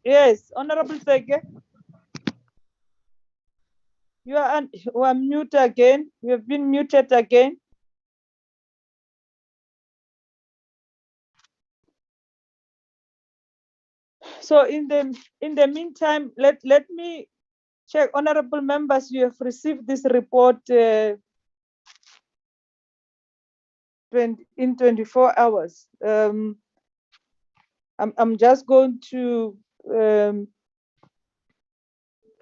Yes, Honorable Seke. You are mute again. You have been muted again. So in the meantime, let me check, honorable members. You have received this report in 24 hours. I'm just going to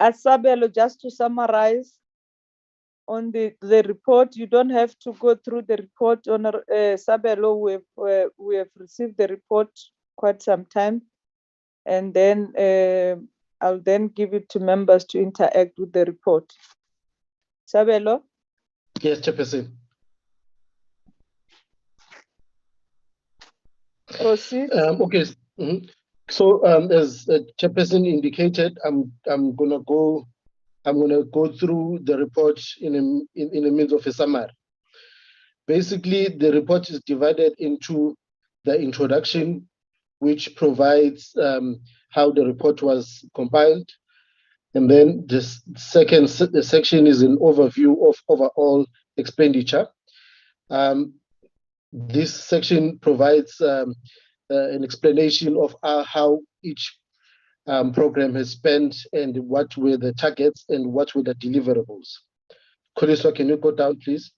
ask Sabelo just to summarize on the report. You don't have to go through the report, Sabelo. We have received the report quite some time, and then I'll then give it to members to interact with the report. Sabelo? Yes, Chairperson. Proceed. Okay. So as Chairperson indicated, I'm gonna go through the report in a means of a summary. Basically, the report is divided into the introduction, which provides how the report was compiled, and then the second section is an overview of overall expenditure. This section provides an explanation of how each program has spent and what were the targets and what were the deliverables. Koliswa, can you go down, please?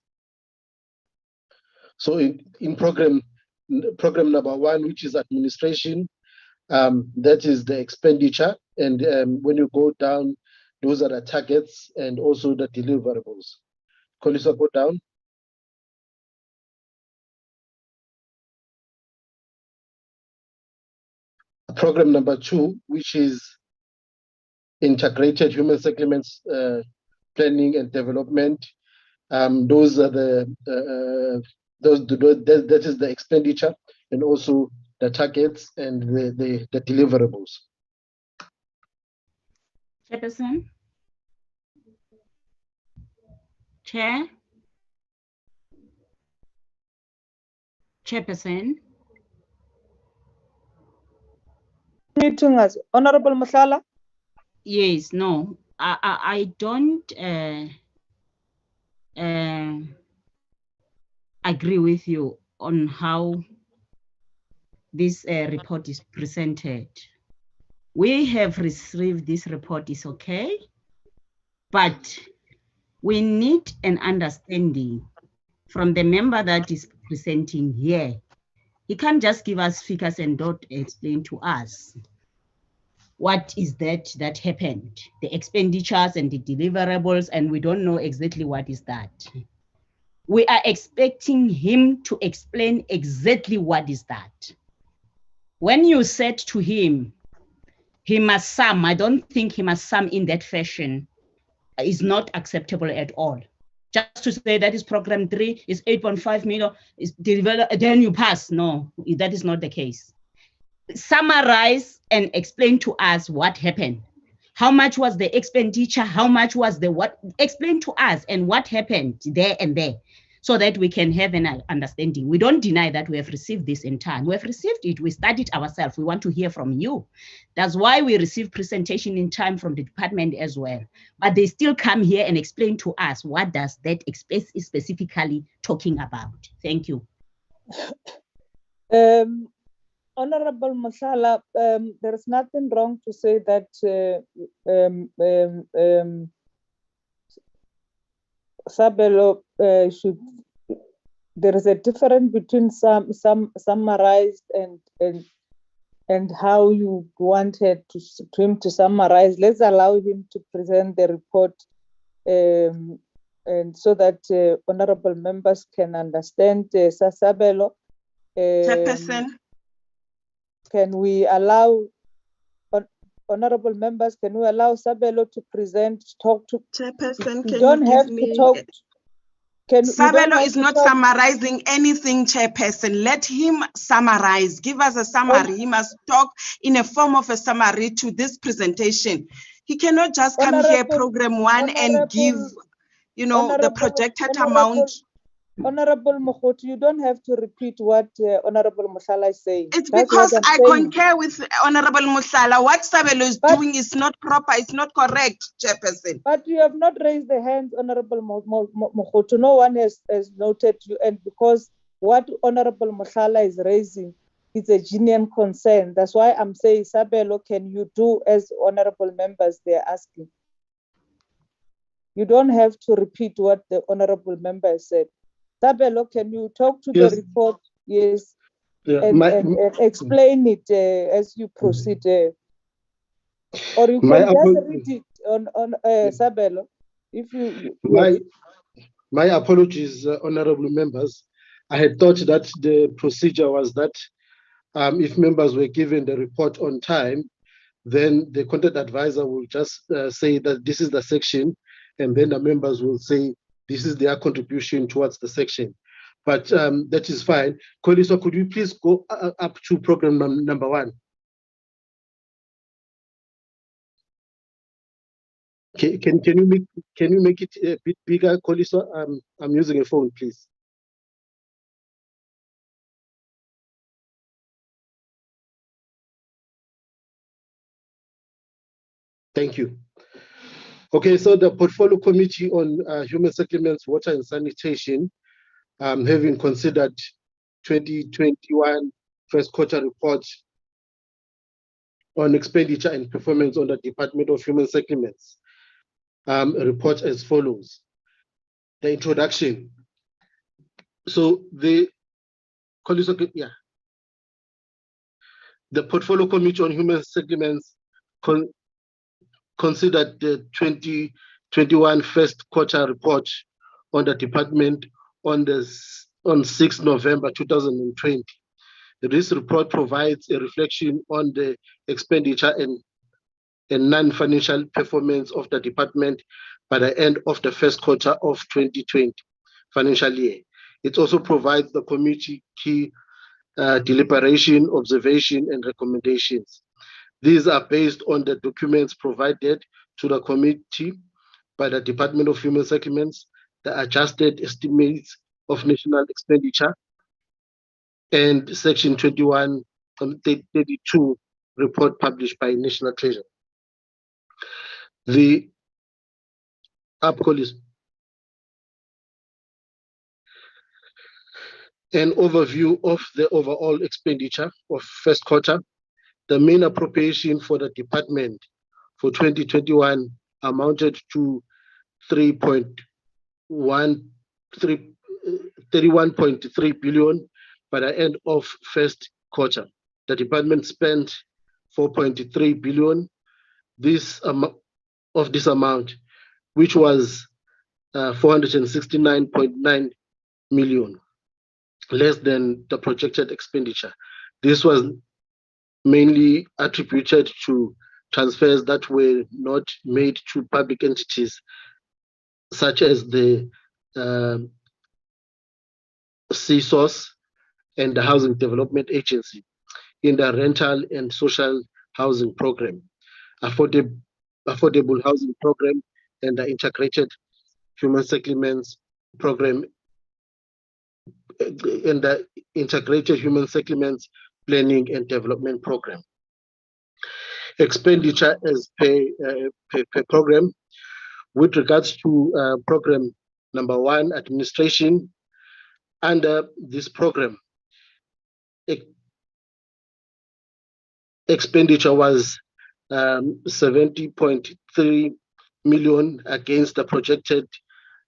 So in program number 1, which is administration, that is the expenditure. And when you go down, those are the targets and also the deliverables. Koliswa, go down. Program number 2, which is integrated human settlements planning and development. Those are that is the expenditure and also the targets and the deliverables. Chairperson. Chair. Chairperson. Meeting us, Honorable Masala. Yes, no, I don't agree with you on how this report is presented. We have received this report, is okay, but we need an understanding from the member that is presenting here. He can't just give us figures and don't explain to us what is that happened, the expenditures and the deliverables, and we don't know exactly what is that. We are expecting him to explain exactly what is that. When you said to him, he must sum, I don't think he must sum in that fashion, is not acceptable at all. Just to say that is program 3 is 8.5 million, is developed, then you pass. No, that is not the case. Summarize and explain to us what happened. How much was the expenditure? How much was the what? Explain to us and what happened there and there, so that we can have an understanding. We don't deny that we have received this in time. We have received it. We studied ourselves. We want to hear from you. That's why we receive presentation in time from the department as well. But they still come here and explain to us what does that is specifically talking about. Thank you. Honorable Mashala, there is nothing wrong to say that Sabelo should. There is a difference between some summarized and how you wanted him to summarize. Let's allow him to present the report, and so that honorable members can understand. Sabelo. Chairperson. Can we allow honorable members? Can we allow Sabelo to present? Talk to. Chairperson, you don't have to talk. Sabelo is not summarizing anything, Chairperson. Let him summarize. Give us a summary. He must talk in a form of a summary to this presentation. He cannot just come here, program one, and give, you know, the projected amount. Honorable Mochotlhi, you don't have to repeat what Honorable Mochotlhi is saying. It's because I concur with Honorable Mochotlhi. What Sabelo is doing is not proper, it's not correct, Chairperson. But you have not raised the hand, Honorable Mochotlhi. No one has noted you, and because what Honorable Mochotlhi is raising is a genuine concern. That's why I'm saying, Sabelo, can you do as honorable members they are asking? You don't have to repeat what the honorable member said. Sabelo, can you talk to the report? Yes. Yeah, and explain it as you proceed. Or you can just read it on Sabelo. If you my apologies, honorable members. I had thought that the procedure was that if members were given the report on time, then the content advisor will just say that this is the section, and then the members will say this is their contribution towards the section. But that is fine. Koliso, could you please go up to program number 1? Can you make it a bit bigger, Koliso? I'm using a phone, please. Thank you. Okay, so the Portfolio Committee on Human Settlements, Water and Sanitation, having considered 2021 first quarter report on expenditure and performance on the Department of Human Settlements, a report as follows. The introduction. So the Portfolio Committee on Human Settlements considered the 2021 first quarter report on the department on 6 November 2020. This report provides a reflection on the expenditure and non-financial performance of the department by the end of the first quarter of 2020 financial year. It also provides the committee key deliberation, observation, and recommendations. These are based on the documents provided to the committee by the Department of Human Settlements, the adjusted estimates of national expenditure, and Section 21/32 report published by National Treasury. The APCOL is an overview of the overall expenditure of first quarter. The main appropriation for the department for 2021 amounted to 31.3 billion by the end of first quarter. The department spent 4.3 billion of this amount, which was 469.9 million, less than the projected expenditure. This was mainly attributed to transfers that were not made to public entities, such as the CSOS and the Housing Development Agency in the rental and social housing program. affordable housing program and the integrated human settlements program and the integrated human settlements planning and development program. Expenditure as per program. With regards to program number 1, administration, under this program, expenditure was 70.3 million against the projected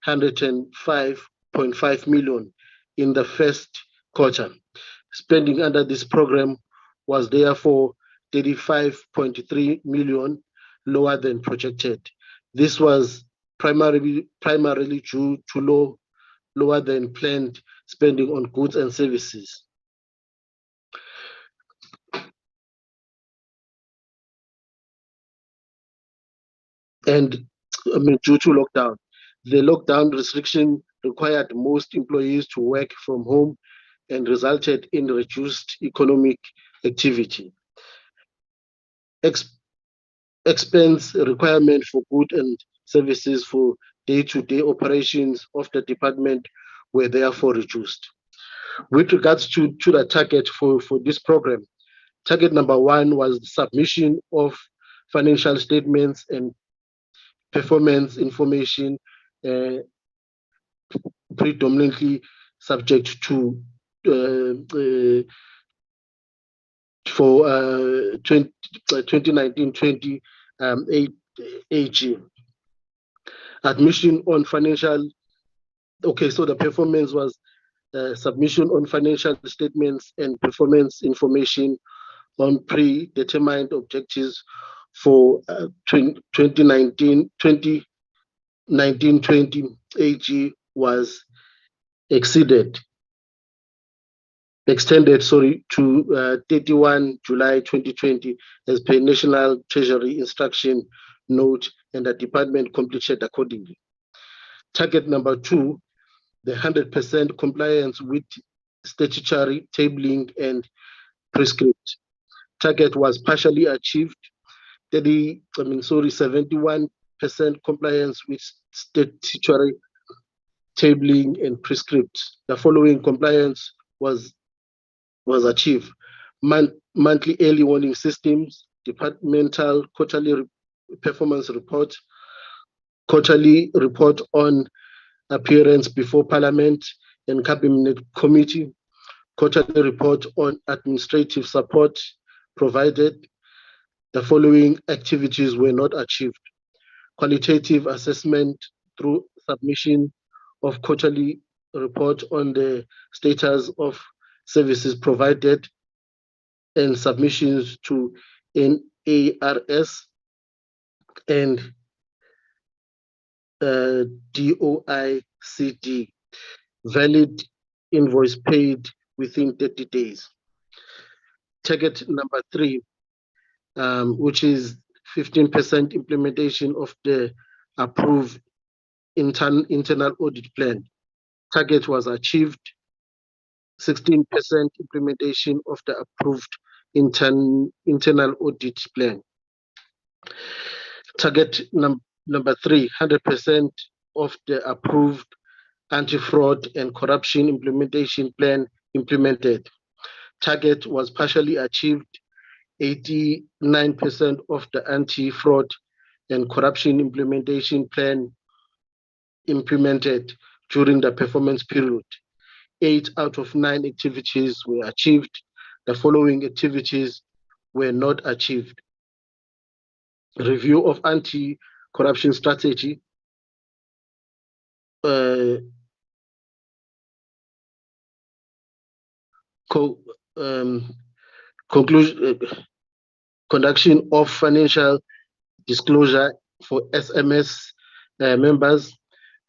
105.5 million in the first quarter. Spending under this program was therefore 35.3 million lower than projected. This was primarily due to lower than planned spending on goods and services. And due to lockdown. The lockdown restriction required most employees to work from home and resulted in reduced economic activity. Expense requirement for goods and services for day-to-day operations of the department were therefore reduced. With regards to the target for this program, target number 1 was the submission of financial statements and performance information, predominantly subject to for 2019-20 AG. Admission on financial, okay, so the performance was submission on financial statements and performance information on predetermined objectives for 2019-20 AG was extended to 31 July 2020 as per National Treasury Instruction Note, and the department completed accordingly. Target number 2, the 100% compliance with statutory tabling and prescript. Target was partially achieved. 71% compliance with statutory tabling and prescript. The following compliance was achieved: monthly early warning systems, departmental quarterly performance report, quarterly report on appearance before Parliament and Cabinet Committee, quarterly report on administrative support provided. The following activities were not achieved: qualitative assessment through submission of quarterly report on the status of services provided and submissions to NARS and DOICD, valid invoice paid within 30 days. Target number 3, which is 15% implementation of the approved internal audit plan. Target was achieved. 16% implementation of the approved internal audit plan. Target number 3, 100% of the approved anti-fraud and corruption implementation plan implemented. Target was partially achieved. 89% of the anti-fraud and corruption implementation plan implemented during the performance period. 8 out of 9 activities were achieved. The following activities were not achieved: review of anti-corruption strategy, conduction of financial disclosure for SMS members,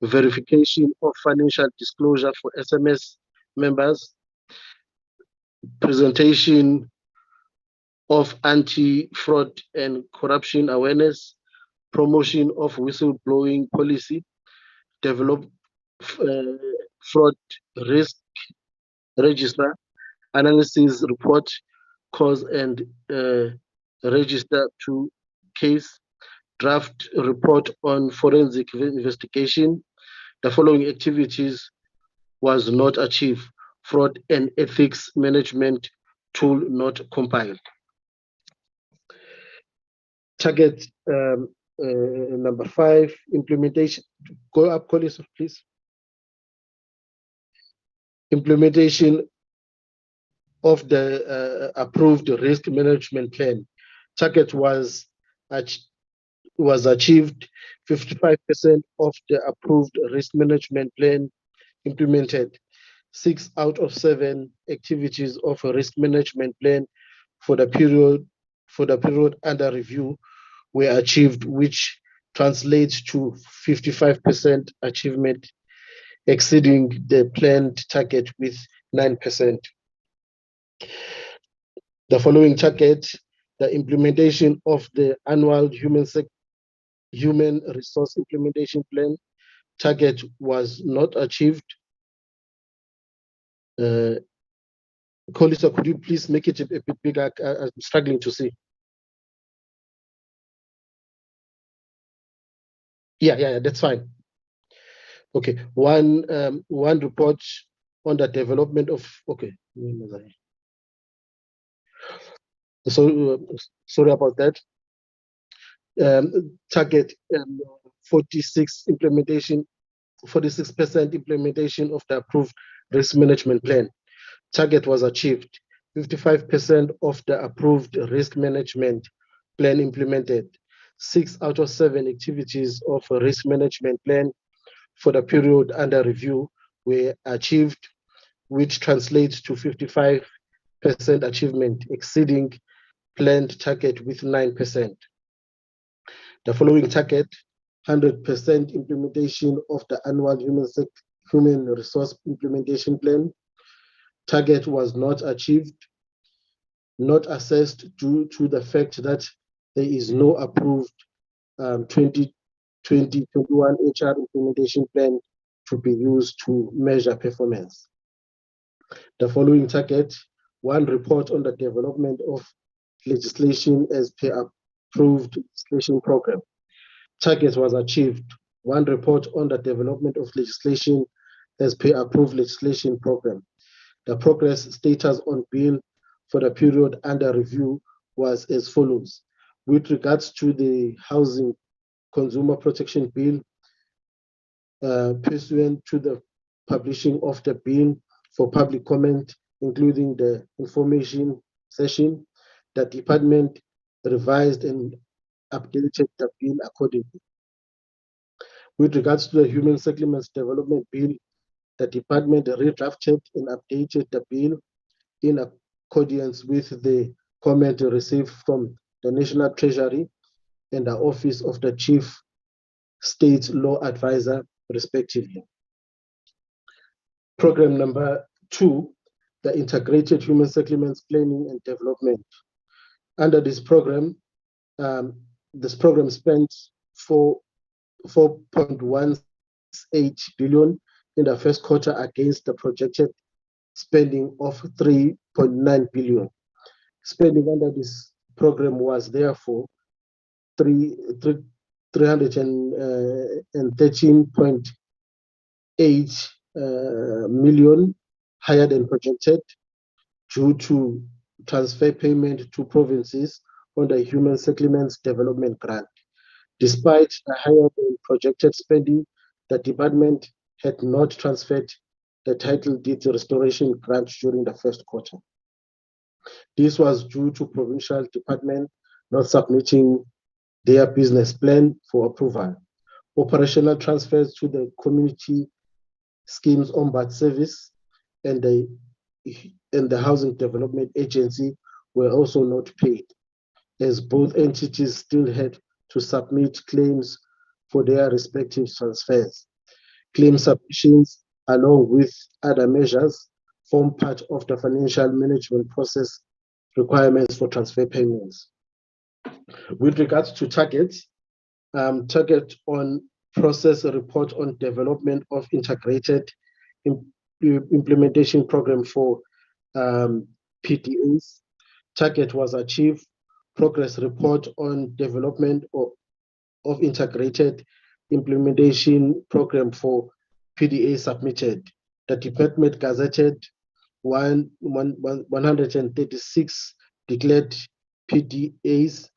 verification of financial disclosure for SMS members, presentation of anti-fraud and corruption awareness, promotion of whistleblowing policy, develop fraud risk register, analysis report, cause and register to case, draft report on forensic investigation. The following activities was not achieved. Fraud and ethics management tool not compiled. Target number 5, implementation. Go up, colleagues, please. Implementation of the approved risk management plan. Target was achieved. 55% of the approved risk management plan implemented. 6 out of 7 activities of a risk management plan for the period under review were achieved, which translates to 55% achievement, exceeding the planned target with 9%. The following target, the implementation of the annual human resource implementation plan. Target was not achieved. Colisa, could you please make it a bit bigger? I'm struggling to see. Yeah, that's fine. Okay, one report on the development of, okay. So sorry about that. Target 46% implementation of the approved risk management plan. Target was achieved. 55% of the approved risk management plan implemented. 6 out of 7 activities of a risk management plan for the period under review were achieved, which translates to 55% achievement, exceeding planned target with 9%. The following target, 100% implementation of the annual human resource implementation plan. Target was not achieved, not assessed due to the fact that there is no approved 2020-21 HR implementation plan to be used to measure performance. The following target, 1 report on the development of legislation as per approved legislation program. Target was achieved. 1 report on the development of legislation as per approved legislation program. The progress status on bill for the period under review was as follows. With regards to the Housing Consumer Protection Bill, pursuant to the publishing of the bill for public comment, including the information session, the department revised and updated the bill accordingly. With regards to the Human Settlements Development Bill, the department redrafted and updated the bill in accordance with the comment received from the National Treasury and the Office of the Chief State Law Advisor, respectively. Program number 2, the Integrated Human Settlements Planning and Development. Under this program spent 4.18 billion in the first quarter against the projected spending of 3.9 billion. Spending under this program was therefore 313.8 million higher than projected due to transfer payment to provinces on the Human Settlements Development Grant. Despite the higher than projected spending, the department had not transferred the title deed restoration grant during the first quarter. This was due to provincial department not submitting their business plan for approval. Operational transfers to the Community Schemes Ombud Service and the Housing Development Agency were also not paid, as both entities still had to submit claims for their respective transfers. Claim submissions, along with other measures, form part of the financial management process requirements for transfer payments. With regards to targets, target on process report on development of integrated implementation program for PDAs. Target was achieved. Progress report on development of integrated implementation program for PDA submitted. The department gazetted 136 declared PDAs,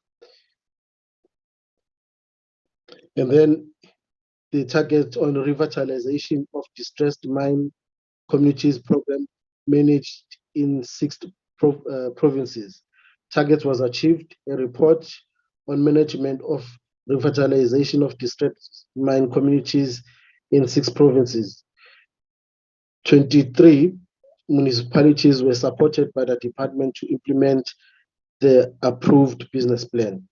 and then the target on revitalization of distressed mine communities program managed in 6 provinces. Target was achieved. A report on management of revitalization of distressed mine communities in 6 provinces. 23 municipalities were supported by the department to implement the approved business plan.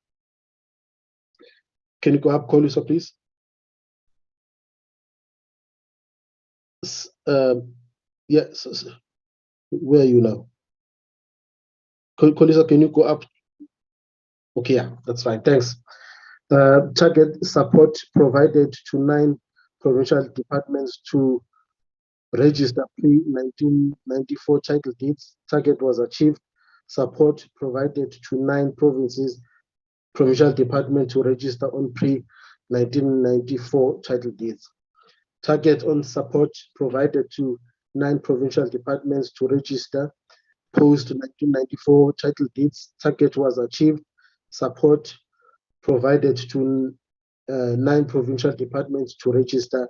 Can you go up, Koliso, please? Yes. Where are you now? Koliso, can you go up? Okay, yeah, that's fine. Thanks. Target support provided to 9 provincial departments to register pre-1994 title deeds. Target was achieved. Support provided to 9 provincial departments to register on pre-1994 title deeds. Target on support provided to 9 provincial departments to register post-1994 title deeds. Target was achieved. Support provided to 9 provincial departments to register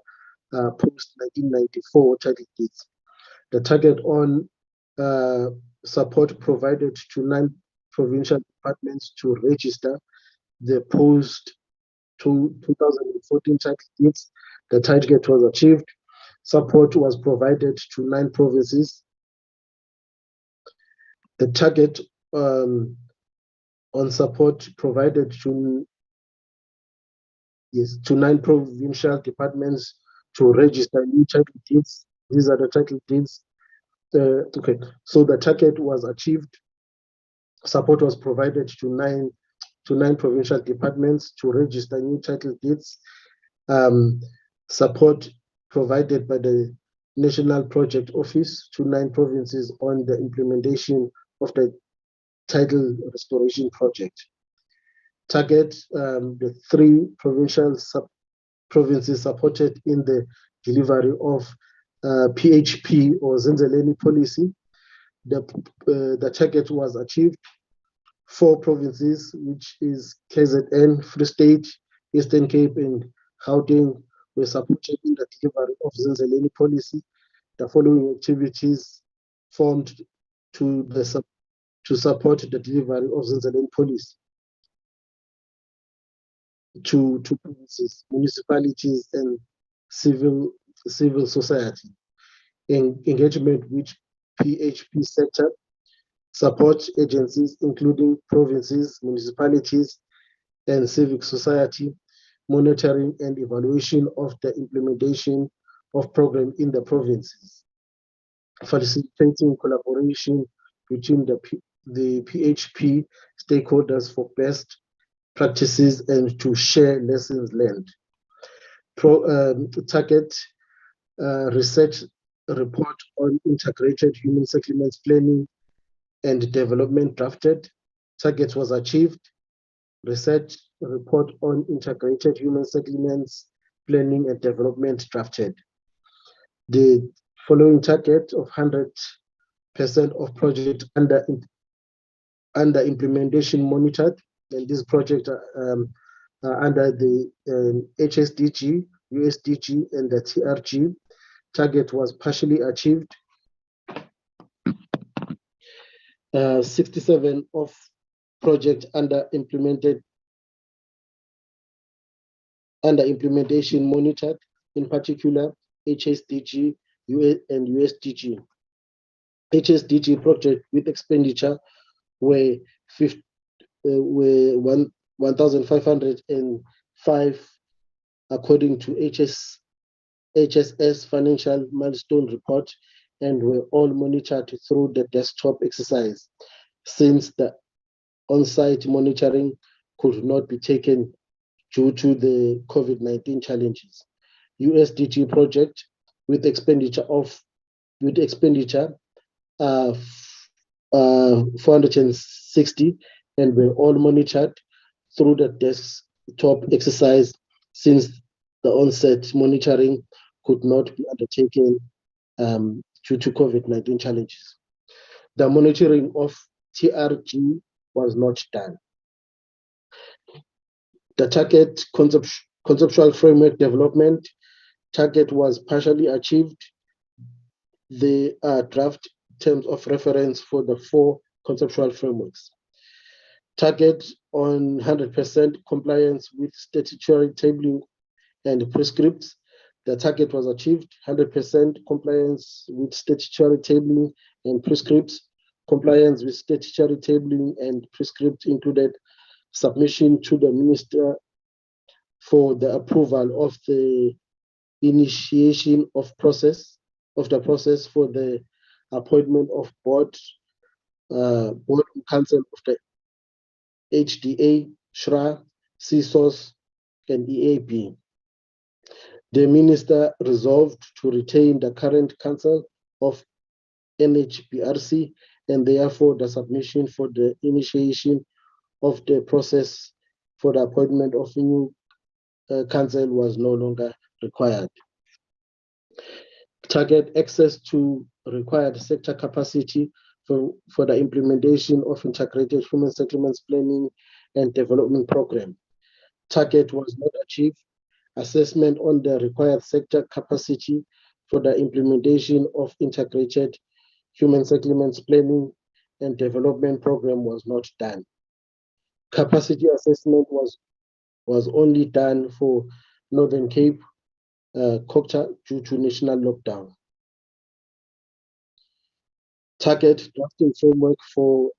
post-1994 title deeds. The target on support provided to 9 provincial departments to register the post-2014 title deeds. The target was achieved. Support was provided to 9 provinces. The target on support provided to 9 provincial departments to register new title deeds. These are the title deeds. Okay, so the target was achieved. Support was provided to 9 provincial departments to register new title deeds. Support provided by the National Project Office to 9 provinces on the implementation of the title restoration project. Target, the 3 provinces supported in the delivery of PHP or Zinzeleni policy. The target was achieved. 4 provinces, which is KZN, Free State, Eastern Cape, and Gauteng, were supported in the delivery of Zinzeleni policy. The following activities formed to support the delivery of Zinzeleni policy. 2 provinces, municipalities, and civil society. Engagement with PHP sector, support agencies including provinces, municipalities, and civic society, monitoring and evaluation of the implementation of program in the provinces, facilitating collaboration between the PHP stakeholders for best practices and to share lessons learned. Target research report on integrated human settlements planning and development drafted. Target was achieved. Research report on integrated human settlements planning and development drafted. The following target of 100% of project under implementation monitored, and this project under the HSDG, USDG, and the TRG. Target was partially achieved. 67 of project under implementation monitored, in particular HSDG and USDG. HSDG project with expenditure were 1,505 according to HSS financial milestone report, and were all monitored through the desktop exercise, since the on-site monitoring could not be taken due to the COVID-19 challenges. USDG project with expenditure 460, and were all monitored through the top exercise since the onset. Monitoring could not be undertaken due to COVID-19 challenges. The monitoring of TRG was not done. The target conceptual framework development target was partially achieved. The draft terms of reference for the 4 conceptual frameworks. Target on 100% compliance with statutory tabling and prescripts. The target was achieved, 100% compliance with statutory tabling and prescripts. Compliance with statutory tabling and prescripts included submission to the minister for the approval of the initiation of the process for the appointment of board council of the HDA, SHRA, CSOS, and EAB. The minister resolved to retain the current council of NHBRC, and therefore the submission for the initiation of the process for the appointment of new council was no longer required. Target access to required sector capacity for the implementation of integrated human settlements planning and development program. Target was not achieved. Assessment on the required sector capacity for the implementation of integrated human settlements planning and development program was not done. Capacity assessment was only done for Northern Cape, Cocta, due to national lockdown. Target drafting framework for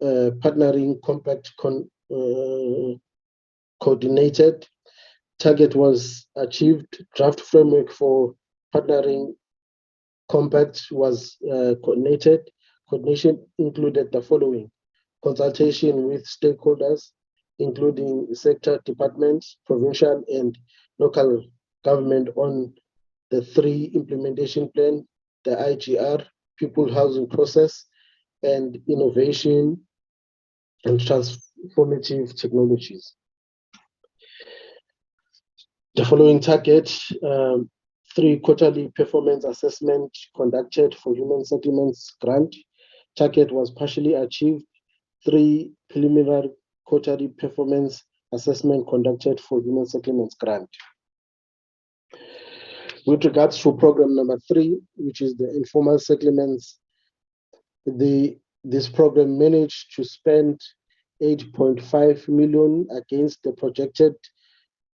partnering compact coordinated. Target was achieved. Draft framework for partnering compact was coordinated. Coordination included the following: consultation with stakeholders, including sector departments, provincial and local government on the 3 implementation plan, the IGR, people housing process, and innovation and transformative technologies. The following target: 3 quarterly performance assessment conducted for human settlements grant. Target was partially achieved. 3 preliminary quarterly performance assessment conducted for human settlements grant. With regards to program number 3, which is the informal settlements, this program managed to spend 8.5 million against the projected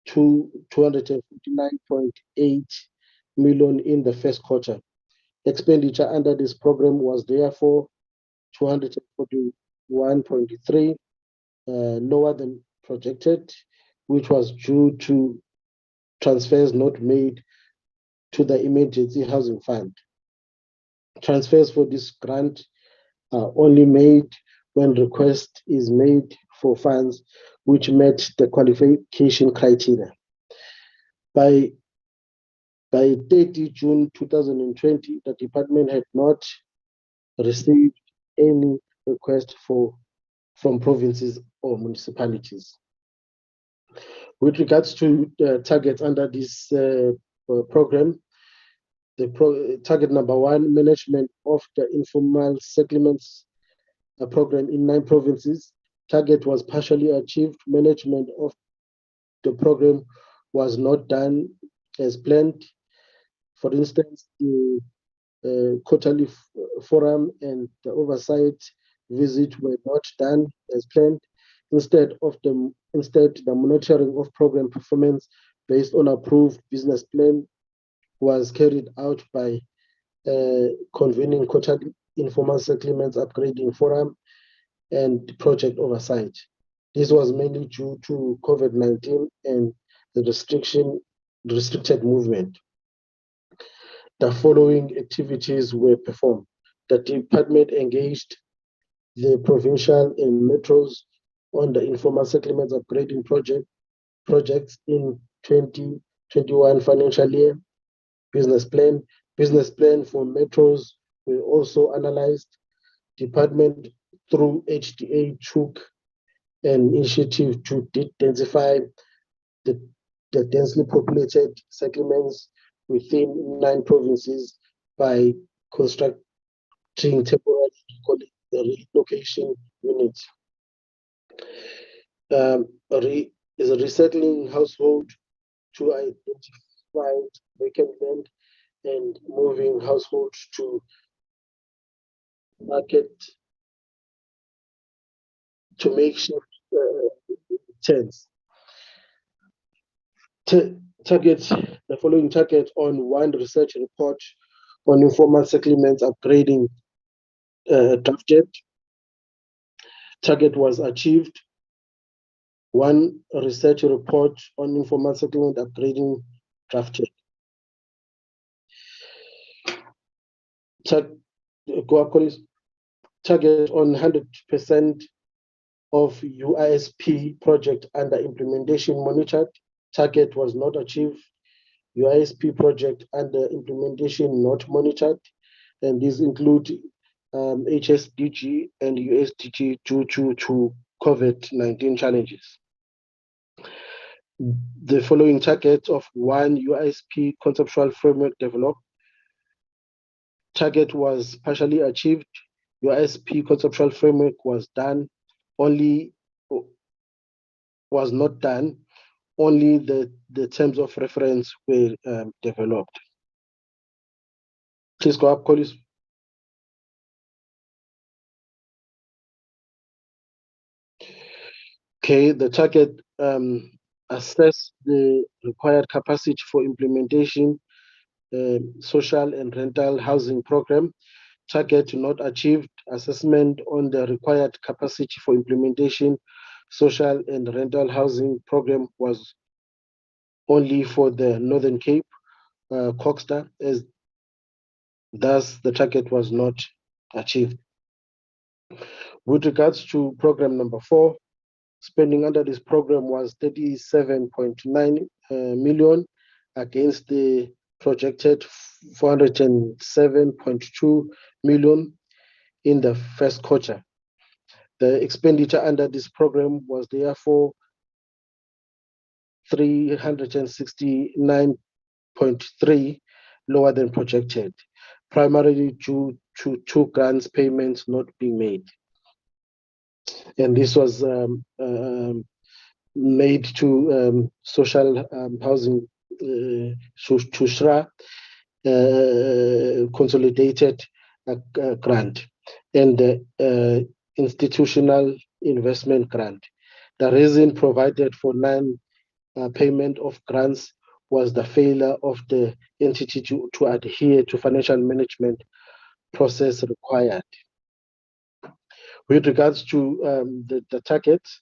259.8 million in the first quarter. Expenditure under this program was therefore 241.3, lower than projected, which was due to transfers not made to the emergency housing fund. Transfers for this grant are only made when request is made for funds which met the qualification criteria. By 30 June 2020, the department had not received any request from provinces or municipalities. With regards to the targets under this program, target number 1, management of the informal settlements program in 9 provinces. Target was partially achieved. Management of the program was not done as planned. For instance, the quarterly forum and the oversight visit were not done as planned. Instead, the monitoring of program performance based on approved business plan was carried out by convening quarterly informal settlements upgrading forum and project oversight. This was mainly due to COVID-19 and the restricted movement. The following activities were performed. The department engaged the provincial and metros on the informal settlements upgrading projects in 2021 financial year. Business plan for metros were also analyzed. Department through HDA took an initiative to densify the densely populated settlements within 9 provinces by constructing temporary relocation units. Is a resettling household to identify vacant land and moving households to market to makeshift tents. The following target on one research report on informal settlements upgrading drafted. Target was achieved. One research report on informal settlement upgrading drafted. Target on 100% of UISP project under implementation monitored. Target was not achieved. UISP project under implementation not monitored, and these include HSDG and USDG due to COVID-19 challenges. The following targets of one UISP conceptual framework developed. Target was partially achieved. UISP conceptual framework was not done. Only the terms of reference were developed. Please go up, colleagues. Okay, the target assess the required capacity for implementation social and rental housing program. Target not achieved. Assessment on the required capacity for implementation social and rental housing program was only for the Northern Cape, Coxstar, as thus the target was not achieved. With regards to program number 4, spending under this program was 37.9 million against the projected 407.2 million in the first quarter. The expenditure under this program was therefore 369.3 lower than projected, primarily due to 2 grants payments not being made. And this was made to social housing, to SHRA consolidated grant and the institutional investment grant. The reason provided for non-payment of grants was the failure of the entity to adhere to financial management process required. With regards to the targets,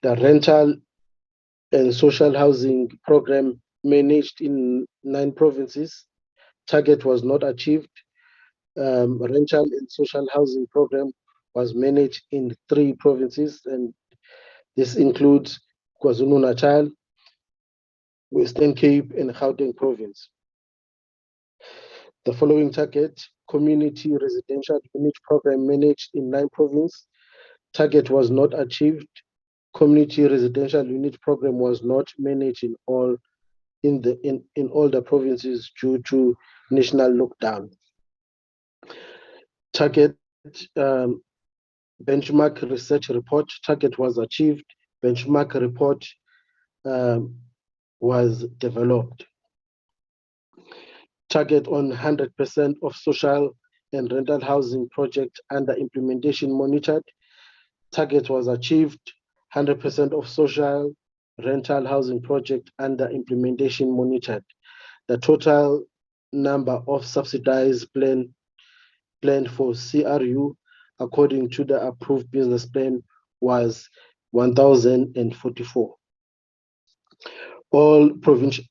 the rental and social housing program managed in 9 provinces. Target was not achieved. Rental and social housing program was managed in 3 provinces, and this includes KwaZulu-Natal, Western Cape, and Gauteng province. The following target: community residential unit program managed in 9 provinces. Target was not achieved. Community residential unit program was not managed in all the provinces due to national lockdown. Target benchmark research report. Target was achieved. Benchmark report was developed. Target on 100% of social and rental housing project under implementation monitored. Target was achieved. 100% of social rental housing project under implementation monitored. The total number of subsidized plan for CRU according to the approved business plan was 1,044. All provincial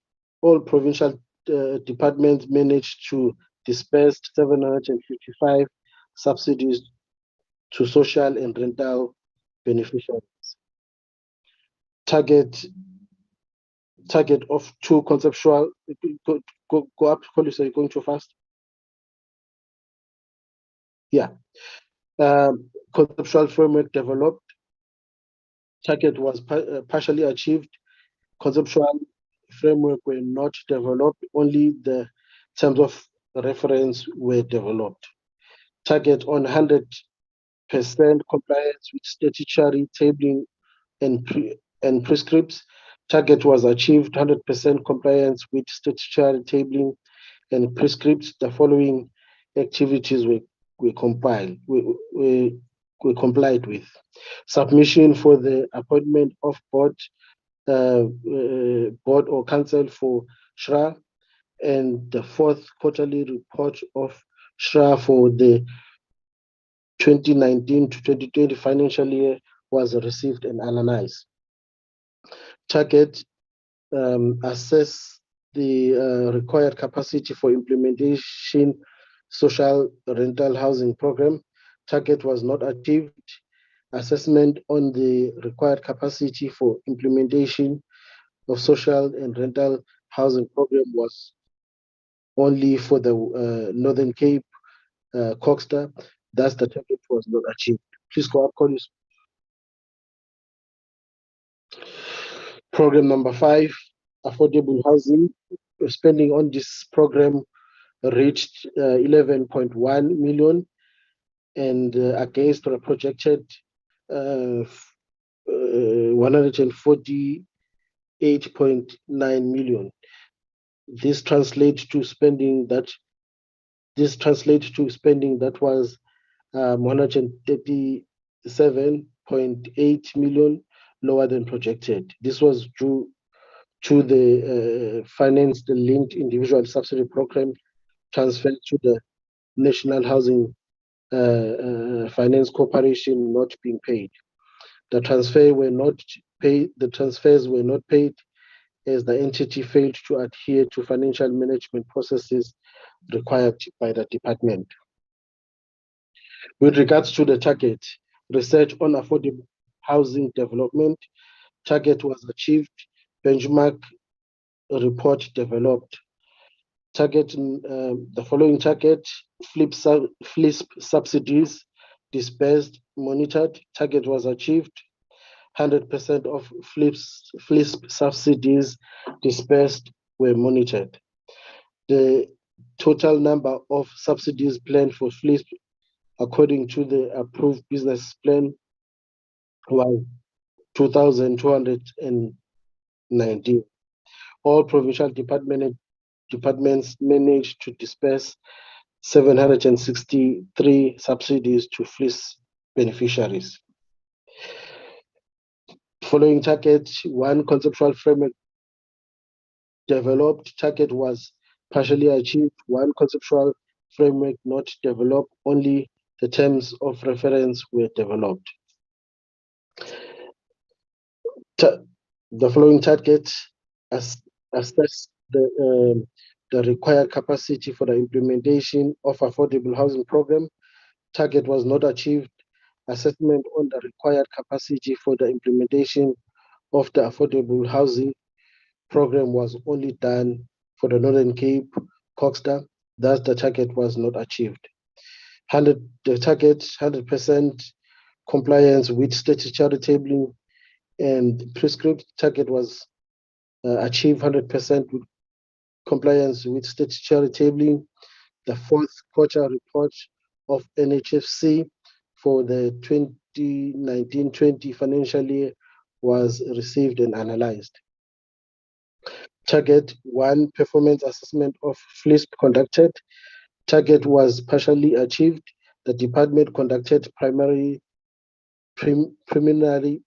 departments managed to disperse 755 subsidies to social and rental beneficiaries. Target of 2 conceptual. Go up, Collis, are you going too fast? Yeah. Conceptual framework developed. Target was partially achieved. conceptual framework were not developed, only the terms of reference were developed. Target on 100% compliance with statutory tabling and prescripts. Target was achieved 100% compliance with statutory tabling and prescripts. The following activities were complied with. Submission for the appointment of board or council for SHRA, and the fourth quarterly report of SHRA for the 2019 to 2020 financial year was received and analyzed. Target assess the required capacity for implementation social rental housing program. Target was not achieved. Assessment on the required capacity for implementation of social and rental housing program was only for the Northern Cape, Coxter. Thus, the target was not achieved. Please go up, Collins. Program number 5, affordable housing. Spending on this program reached 11.1 million, and against the projected 148.9 million. This translates to spending that was 137.8 million lower than projected. This was due to the finance the linked individual subsidy program transferred to the National Housing Finance Corporation not being paid. The transfers were not paid as the entity failed to adhere to financial management processes required by the department. With regards to the target, research on affordable housing development, target was achieved. Benchmark report developed. Target, the following target: flip subsidies dispersed, monitored. Target was achieved. 100% of flip subsidies dispersed were monitored. The total number of subsidies planned for flip according to the approved business plan was 2,219. All provincial departments managed to disperse 763 subsidies to FLIS beneficiaries. Following target, 1 conceptual framework developed. Target was partially achieved. 1 conceptual framework not developed. Only the terms of reference were developed. The following target assess the required capacity for the implementation of affordable housing program. Target was not achieved. Assessment on the required capacity for the implementation of the affordable housing program was only done for the Northern Cape, Coxter. Thus, the target was not achieved. The target, 100% compliance with statutory tabling and prescriptive. Target was achieved 100% with compliance with statutory tabling. The 4th quarter report of NHFC for the 2019-20 financial year was received and analyzed. Target 1, performance assessment of FLISP conducted. Target was partially achieved. The department conducted preliminary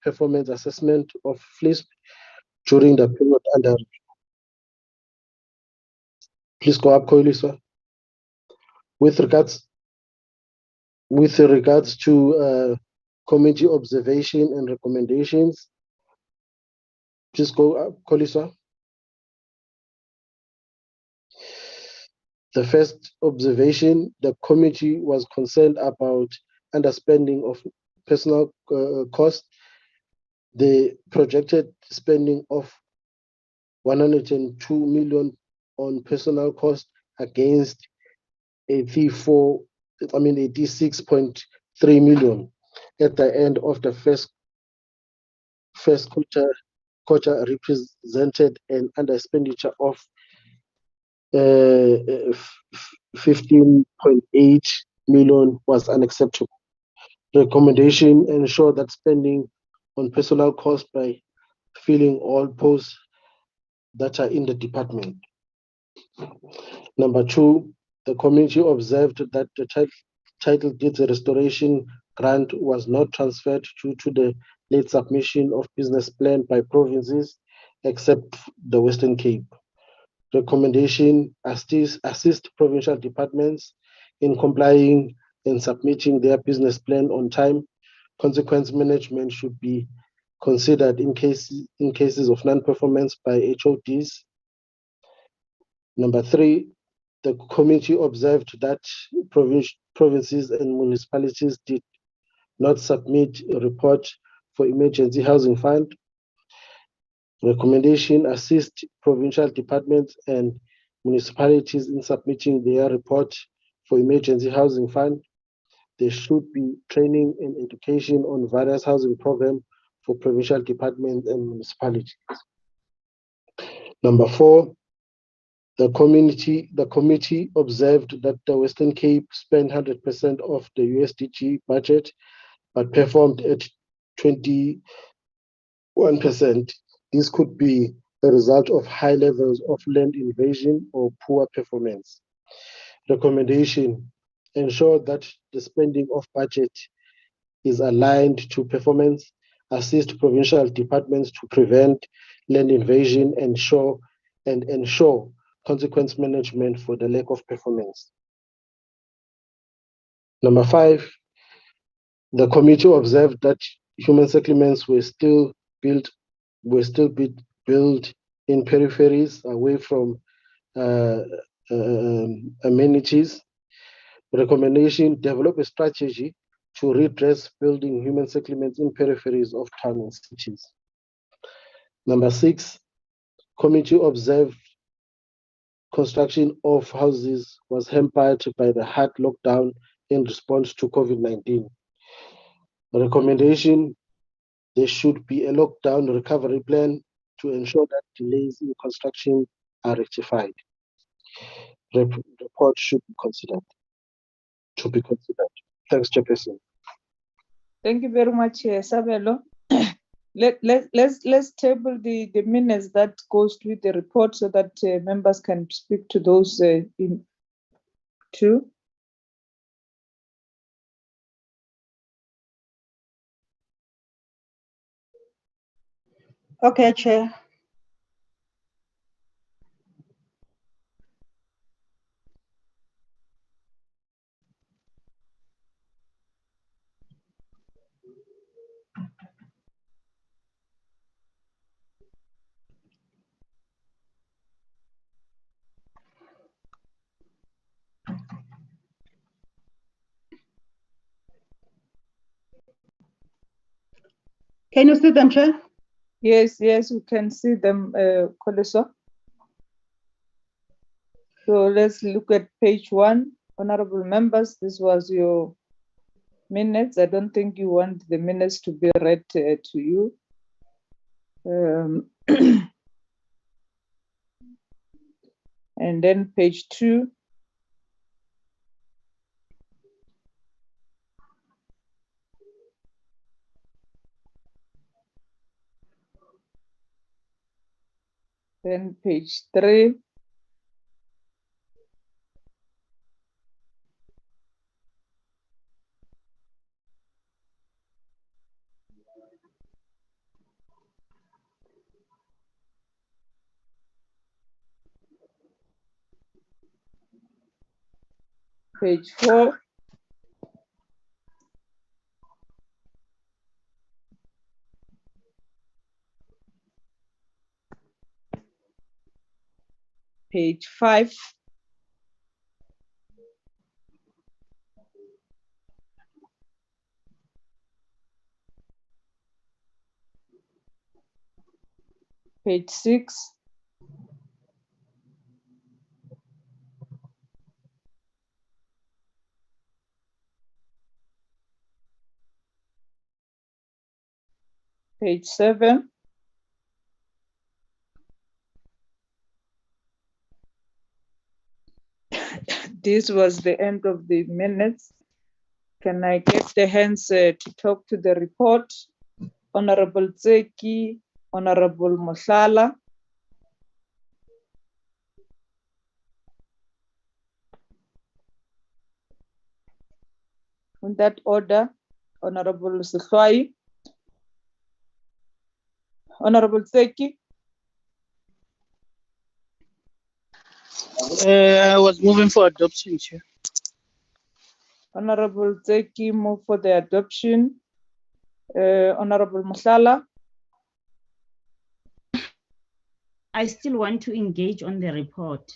performance assessment of FLISP during the period under review. Please go up, Koilisa. With regards to committee observation and recommendations, please go up, Koilisa. The first observation, the committee was concerned about underspending of personal cost. The projected spending of 102 million on personal cost against 86.3 million at the end of the first quarter Kocha represented an underexpenditure of 15.8 million was unacceptable. Recommendation: ensure that spending on personnel costs by filling all posts that are in the department. Number 2, the committee observed that the title deeds restoration grant was not transferred due to the late submission of business plan by provinces except the Western Cape. Recommendation: assist provincial departments in complying and submitting their business plan on time. Consequence management should be considered in cases of non-performance by HODs. Number 3, the committee observed that provinces and municipalities did not submit a report for emergency housing fund. Recommendation: assist provincial departments and municipalities in submitting their report for emergency housing fund. There should be training and education on various housing programs for provincial departments and municipalities. Number 4, the committee observed that the Western Cape spent 100% of the USDG budget, but performed at 21%. This could be a result of high levels of land invasion or poor performance. Recommendation: ensure that the spending of budget is aligned to performance, assist provincial departments to prevent land invasion, and ensure consequence management for the lack of performance. Number 5, the committee observed that human settlements were still built in peripheries away from amenities. Recommendation: develop a strategy to redress building human settlements in peripheries of towns and cities. Number 6, committee observed construction of houses was hampered by the hard lockdown in response to COVID-19. Recommendation: there should be a lockdown recovery plan to ensure that delays in construction are rectified. Report should be considered. Thanks, Chairperson. Thank you very much, Sabelo. Let's table the minutes that goes with the report so that members can speak to those in too. Okay, Chair. Can you see them, Chair? Yes, we can see them, Koleso. So let's look at page 1. Honorable members, this was your minutes. I don't think you want the minutes to be read to you. And then page 2. Then page 3. Page 4. Page 5. Page 6. Page 7. This was the end of the minutes. Can I get the hands to talk to the report? Honorable Tseki, Honorable Mochotlhi. In that order, Honorable Mochotlhi, Honorable Tseki. I was moving for adoption, Chair. Honorable Tseki, move for the adoption. Honorable Mochotlhi. I still want to engage on the report.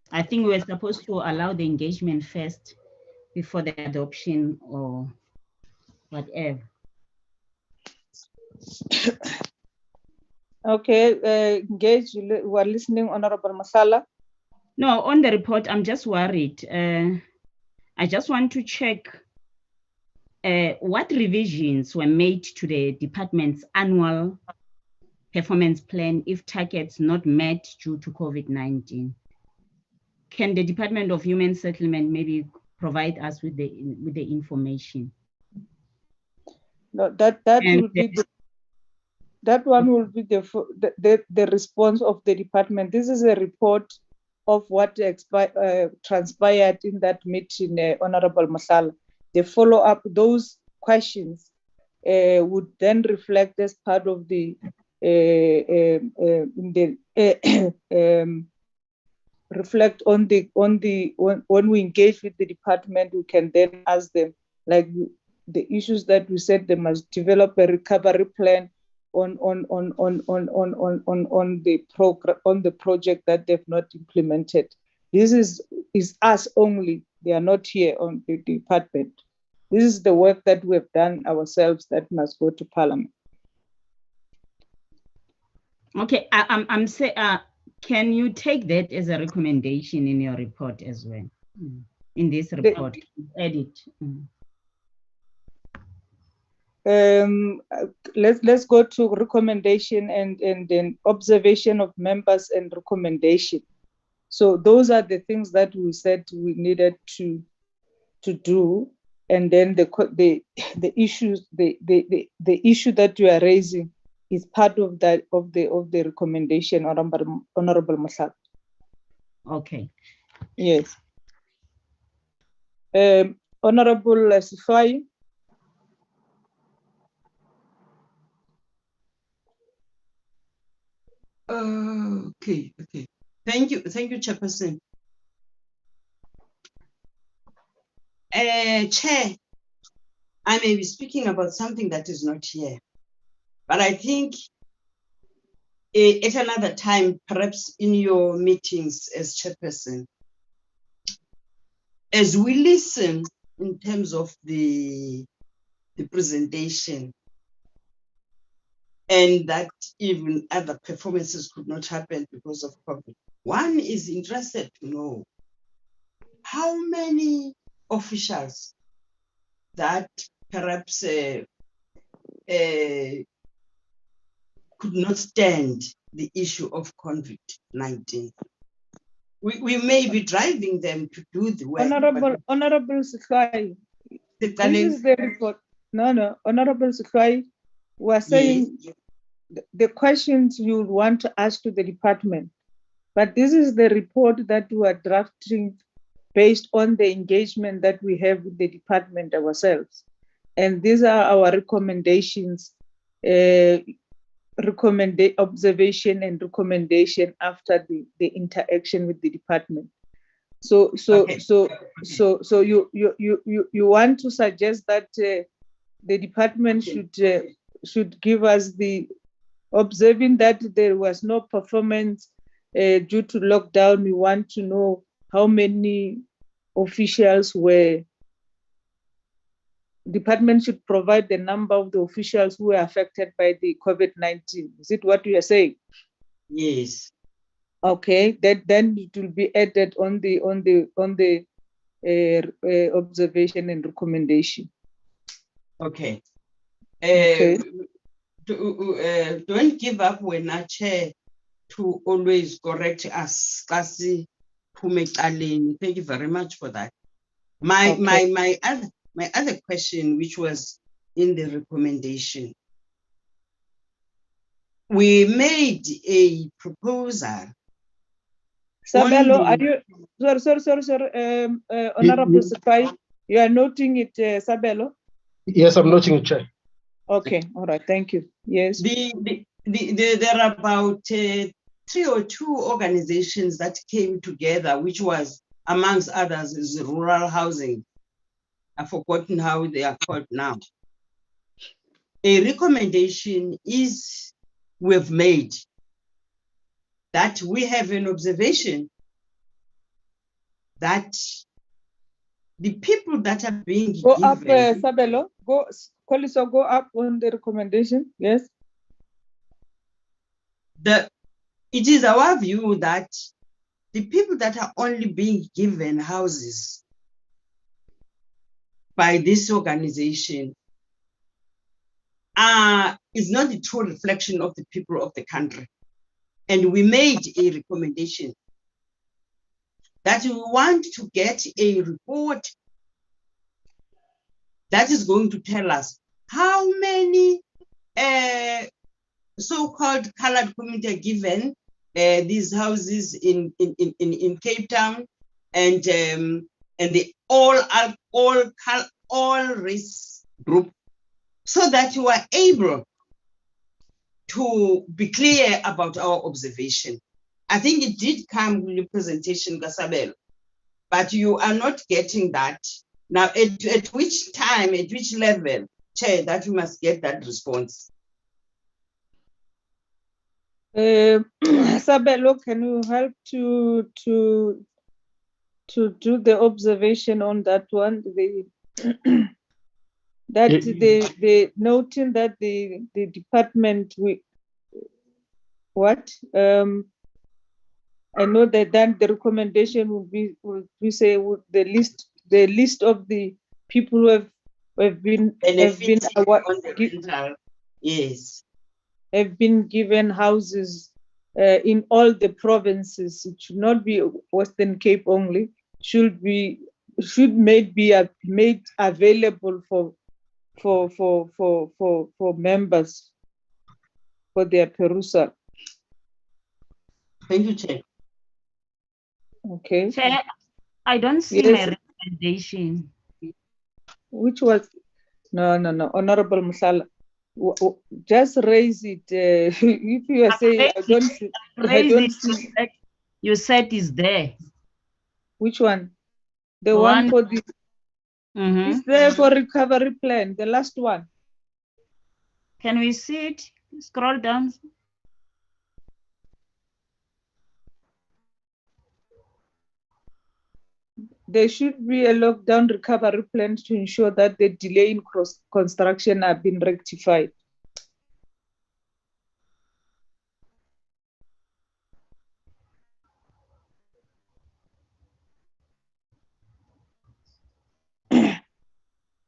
I think we were supposed to allow the engagement first before the adoption or whatever. Okay, engage. We are listening, Honorable Mochotlhi. No, on the report, I'm just worried. I just want to check what revisions were made to the department's annual performance plan if targets not met due to COVID-19. Can the Department of Human Settlement maybe provide us with the information? No, that will be that one will be the response of the department. This is a report of what transpired in that meeting, Honorable Mochotlhi. The follow-up, those questions would then reflect as part of the reflect on when we engage with the department, we can then ask them, like the issues that we said they must develop a recovery plan on the program, on the project that they've not implemented. This is us only. They are not here on the department. This is the work that we have done ourselves that must go to Parliament. Okay, I'm saying, can you take that as a recommendation in your report as well? In this report, edit. Let's go to recommendation and then observation of members and recommendation. So those are the things that we said we needed to do, and then the issues, the issue that you are raising is part of that of the recommendation, Honorable Mochotlhi. Okay. Yes. Honorable Mochotlhi. Okay. Thank you, Chairperson. Chair, I may be speaking about something that is not here, but I think at another time, perhaps in your meetings as Chairperson, as we listen in terms of the presentation, and that even other performances could not happen because of COVID. One is interested to know how many officials that perhaps could not stand the issue of COVID-19. We may be driving them to do the work. Honorable Mochotlhi, this is the report. No, Honorable Mochotlhi, we are saying yes. The questions you want to ask to the department, but this is the report that we are drafting based on the engagement that we have with the department ourselves. And these are our recommendations, observation and recommendation after the interaction with the department. So you want to suggest that the department should give us the observing that there was no performance due to lockdown. We want to know how many officials were. Department should provide the number of the officials who were affected by the COVID-19. Is it what you are saying? Yes. Okay, then it will be added on the observation and recommendation. Okay. Okay. Don't give up when I chair to always correct us. Kasi phume ecaleni. Thank you very much for that. My other question, which was in the recommendation, we made a proposal. Sabelo, on are the- you sorry, Honorable Secretary, you are noting it, Sabelo? Yes, I'm noting it, Chair. Okay, all right, thank you. Yes. There are about 3 or 2 organizations that came together, which was, amongst others, is rural housing. I've forgotten how they are called now. A recommendation is we've made that we have an observation that the people that are being Go up, given, Sabelo. Go, Koliso, go up on the recommendation. Yes. it is our view that the people that are only being given houses by this organization is not the true reflection of the people of the country. And we made a recommendation that we want to get a report that is going to tell us how many so-called colored community are given these houses in Cape Town, and the all race group, so that you are able to be clear about our observation. I think it did come with your presentation, Gasabel, but you are not getting that. Now, at which time, at which level, Chair, that we must get that response? Sabelo, can you help to do the observation on that one? The noting that the department I know that then the recommendation will be the list of the people who have been yes, have been given houses in all the provinces. It should not be Western Cape only. Should be made available for members for their perusal. Thank you, Chair. Okay. Chair, I don't see my recommendation. Which was no, Honorable Musala. Just raise it. If you are saying I don't see. You said is there. Which one? The one for the. Is there for recovery plan? The last one. Can we see it? Scroll down. There should be a lockdown recovery plan to ensure that the delay in construction have been rectified.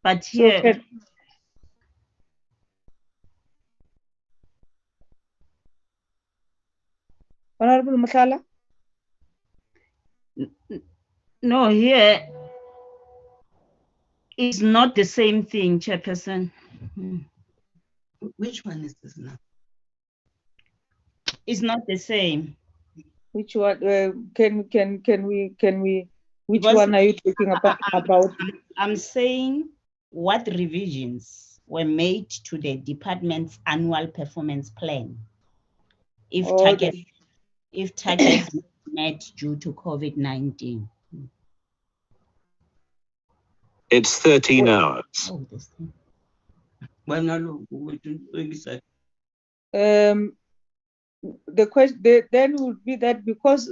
But here, Honorable Masala? No, here is not the same thing, Chairperson. Which one is this now? It's not the same. Which one? Can we? Which one are you talking about? I'm saying what revisions were made to the department's annual performance plan if targets met due to COVID-19. It's 13 hours. Oh, this thing. The question then would be that because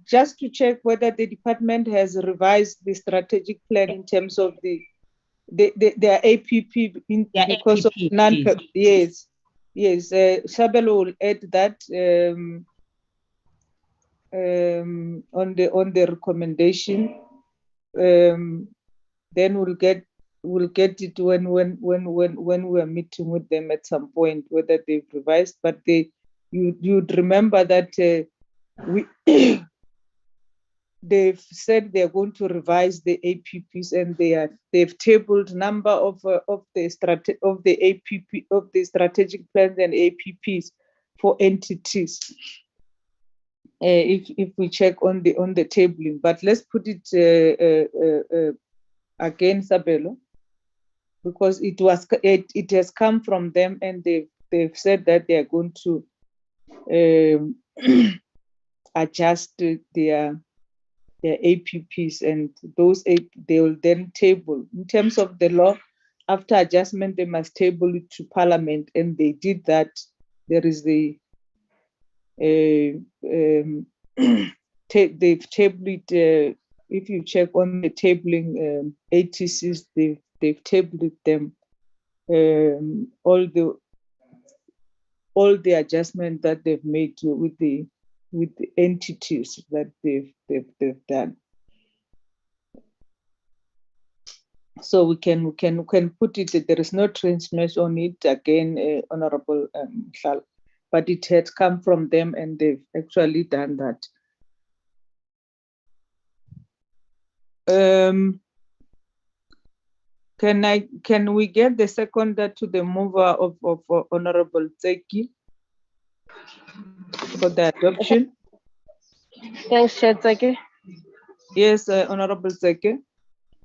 just to check whether the department has revised the strategic plan in terms of their APP because of non. Yes. Shabelo will add that on the recommendation. Then we'll get we'll get it when we are meeting with them at some point, whether they've revised. But you'd remember that they've said they're going to revise the APPs, and they've tabled number of the strategic plans and APPs for entities. If we check on the tabling, but let's put it again, Sabelo, because it has come from them, and they've said that they are going to adjust their APPs, and they will then table. In terms of the law, after adjustment, they must table it to Parliament, and they did that. There is they've tabled it. If you check on the tabling ATCs, they've tabled them. All the adjustment that they've made with the entities that they've done. So we can put it that there is no transmission on it again, Honorable Mhlala, but it had come from them, and they've actually done that. Can we get the seconder to the mover of Honorable Tseki for the adoption? Thanks, Chair Tseki. Yes, Honorable Tseki.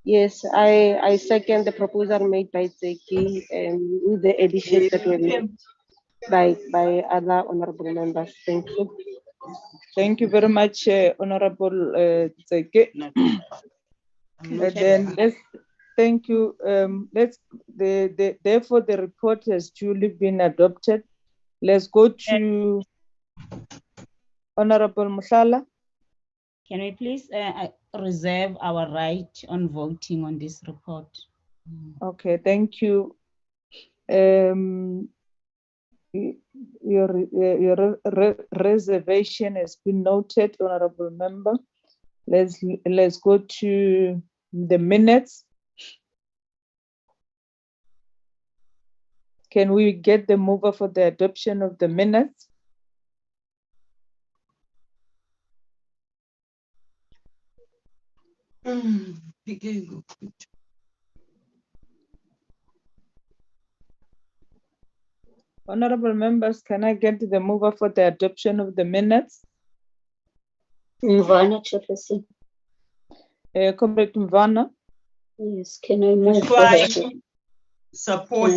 Yes, I second the proposal made by Tseki with the additions that were made by other honorable members. Thank you. Thank you very much, Honorable Tseki. And then thank you. Therefore, the report has duly been adopted. Let's go to Honorable Mhlala. Can we please reserve our right on voting on this report? Okay, thank you. Your reservation has been noted, Honorable Member. Let's go to the minutes. Can we get the mover for the adoption of the minutes? Honorable members, can I get the mover for the adoption of the minutes? Mvana, Chairperson. Comrade Mvana. Yes, can I move Before for I the support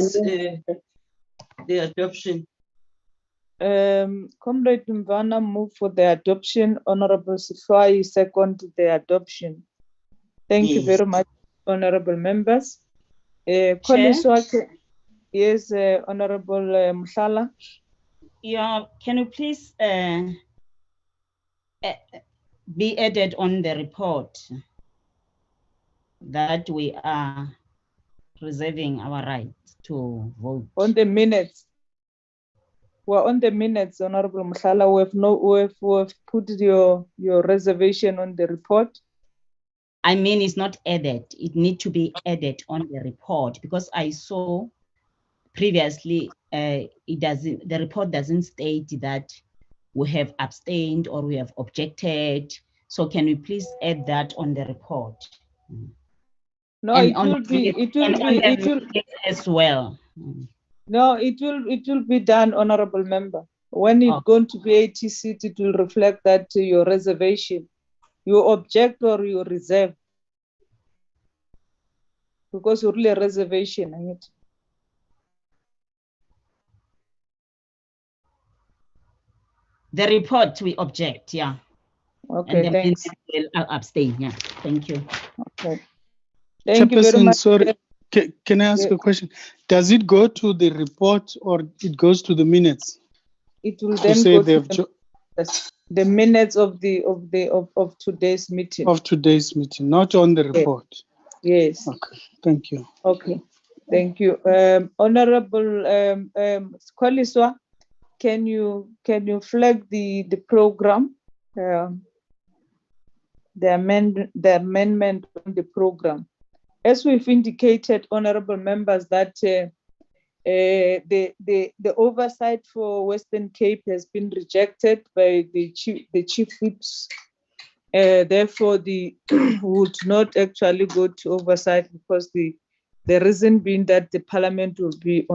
the adoption. Comrade Mvana move for the adoption. Honorable Sifai second the adoption. Thank you very much, honorable members. Yes, Honorable Mhlala. Yeah, can you please be added on the report that we are reserving our right to vote? On the minutes. Well, on the minutes, Honorable Mhlala, we've put your reservation on the report. I mean, it's not added. It needs to be added on the report, because I saw previously the report doesn't state that we have abstained or we have objected. So can we please add that on the report? No, and it will be as well. No, it will be done, honorable member. When it's going to be 80 seats, it will reflect that your reservation, you object or you reserve, because you're really a reservation. The report we object, yeah. Okay, and thanks. Will abstain, yeah. Thank you. Okay. Thank you very much. Sorry, can I ask a question? Does it go to the report or it goes to the minutes? It will then go to the minutes of today's meeting. Of today's meeting, not on the report. Yes. Okay. Thank you. Okay. Thank you, Honorable Kwaliswa. Can you flag the program, the amendment on the program? as we've indicated, honorable members, that the oversight for Western Cape has been rejected by the chief whips. Therefore, the would not actually go to oversight, because the reason being that the Parliament will be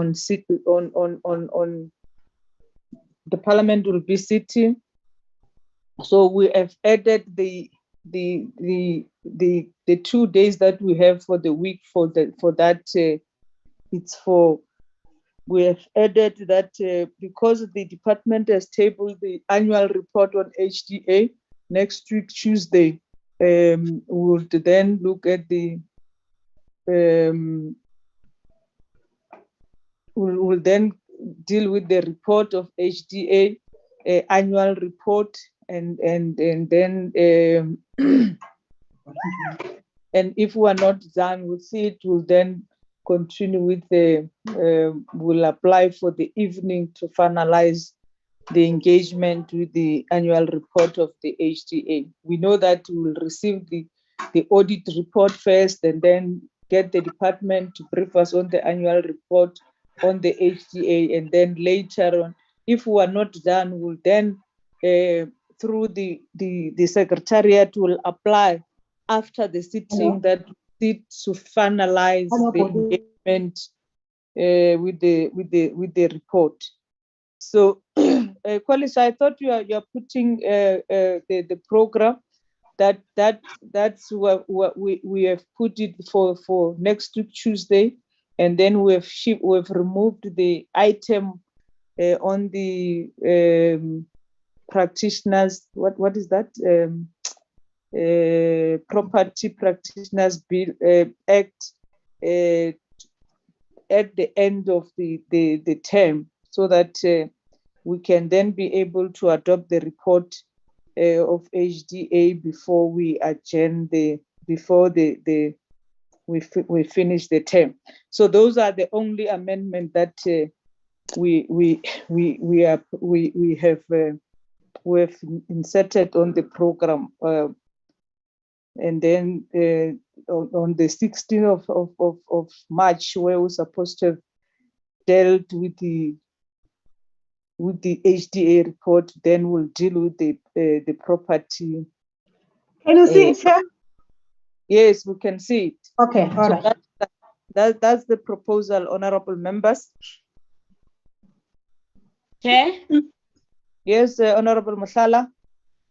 the Parliament will be sitting. So we have added the 2 days that we have for the week we have added that because the department has tabled the annual report on HDA next week, Tuesday, we would then look at the we'll then deal with the report of HDA annual report, and then and if we are not done with it, we'll then continue with we'll apply for the evening to finalize the engagement with the annual report of the HDA. We know that we will receive the audit report first, and then get the department to brief us on the annual report on the HDA, and then later on, if we are not done, we'll then through the secretariat will apply after the sitting that sit to finalize the engagement with the report. So, College, I thought you're putting the program that's what we have put it for next week Tuesday, and then we've removed the item on the practitioners. What is that? Property Practitioners Bill Act at the end of the term, so that we can then be able to adopt the report of HDA before we adjourn we finish the term. So those are the only amendment that we have inserted on the program, and then on the 16th of March, where we're supposed to have dealt with the HDA report, then we'll deal with the property. Can you see it here? Yes, we can see it. Okay, all So right. that's the proposal, honorable members. Chair? Yes, Honorable Mochotlhi.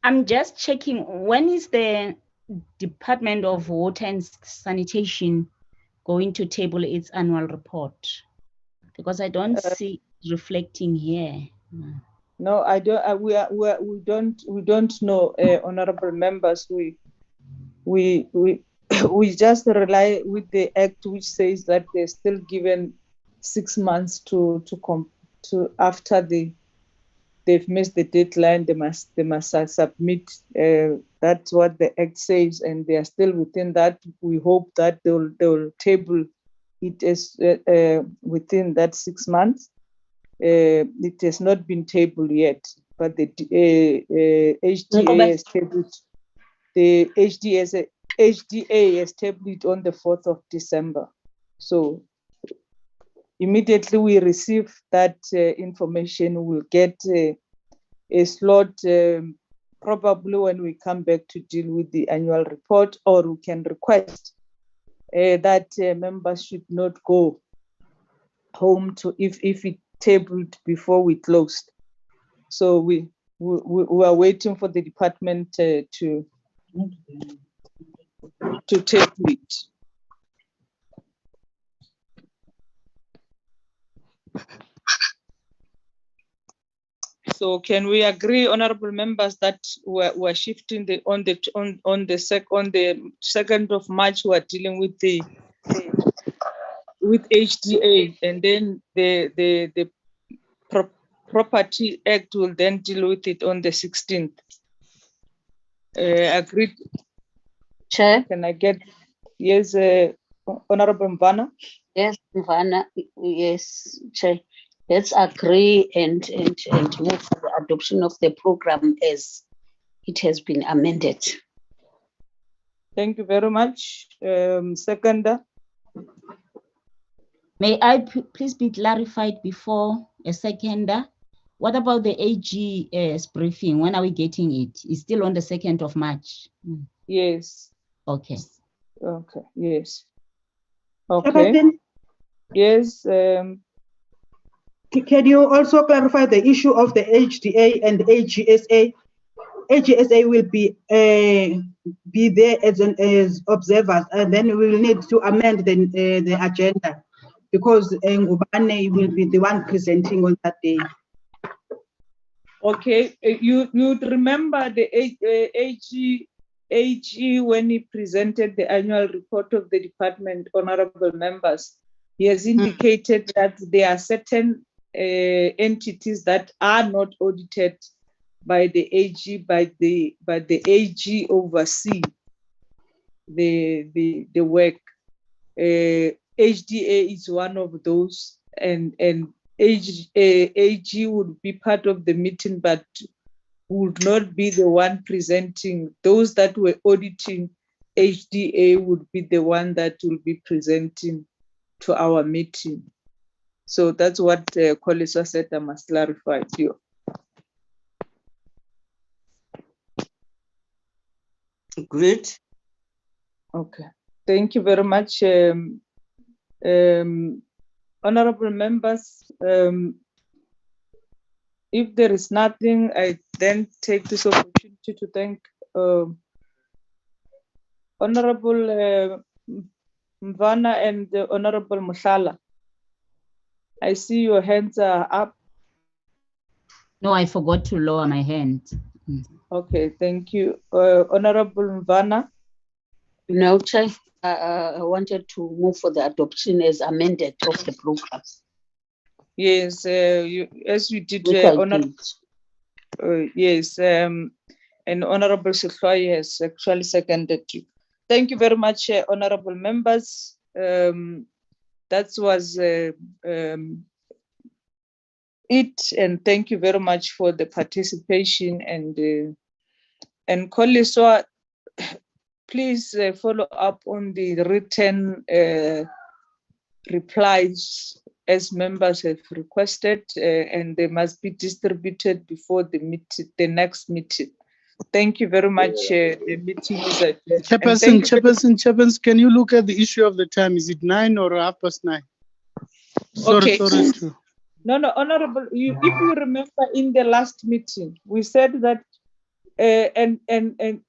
I'm just checking, when is the Department of Water and Sanitation going to table its annual report? Because I don't see it reflecting here. No, I don't. We don't know, honorable members. We just rely with the act, which says that they're still given 6 months to after they've missed the deadline. They must submit. That's what the act says, and they are still within that. We hope that they'll table it as within that 6 months. It has not been tabled yet, but the HDA has tabled. The HDA has tabled it on the 4th of December. So immediately we receive that information, we'll get a slot, probably when we come back to deal with the annual report, or we can request that members should not go home if it tabled before we closed. So we are waiting for the department to table it. So can we agree, honorable members, that we're shifting on the 2nd of March, we're dealing with HDA, and then the Property Act will then deal with it on the 16th. Agreed. Chair? Can I get, yes, Honorable Mvana? Yes, Mvana, yes, Chair. Let's agree and move for the adoption of the program as it has been amended. Thank you very much. Seconder. May I please be clarified before a seconder? What about the AG's briefing? When are we getting it? It's still on the 2nd of March. Yes. Okay. Okay. Yes. Okay. Yes. Can you also clarify the issue of the HDA and AGSA? AGSA will be there as observers, and then we will need to amend the agenda because Ngubane will be the one presenting on that day. Okay, you'd remember the AG when he presented the annual report of the department, honorable members. He has indicated that there are certain entities that are not audited by the AG, but the AG oversee the work. HDA is one of those, and AG would be part of the meeting, but would not be the one presenting. Those that were auditing HDA would be the one that will be presenting to our meeting. So that's what Koliswa said. I must clarify to you. Great. Okay. Thank you very much. Honorable members, if there is nothing, I then take this opportunity to thank Honorable Mvana and Honorable Mochotlhi. I see your hands are up. No, I forgot to lower my hand. Okay, thank you. Honorable Mvana. No, Chair, I wanted to move for the adoption as amended of the program. Yes, as you did, yes, and Honorable Shirley has actually seconded you. Thank you very much, honorable members. That was it, and thank you very much for the participation. And Koliswa, please follow up on the written replies as members have requested, and they must be distributed before the next meeting. Thank you very much. The meeting is adjourned. Chairperson, can you look at the issue of the time? Is it 9 or 9:30? Sorry. No, Honorable, if you remember in the last meeting, we said that, and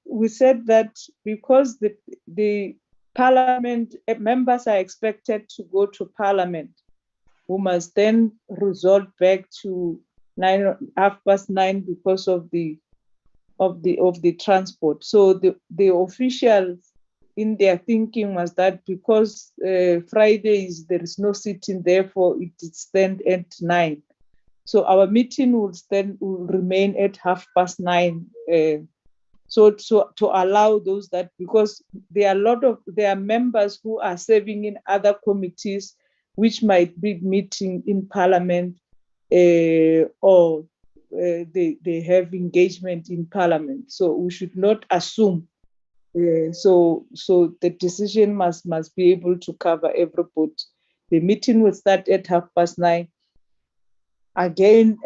we said that because the Parliament members are expected to go to Parliament, we must then resort back to 9:30 because of the transport. So the officials in their thinking was that because Fridays there is no sitting, therefore it is then at 9. So our meeting will remain at 9:30. So to allow those that, because there are members who are serving in other committees which might be meeting in Parliament, or they have engagement in Parliament. So we should not assume. So the decision must be able to cover everybody. The meeting will start at 9:30. Again,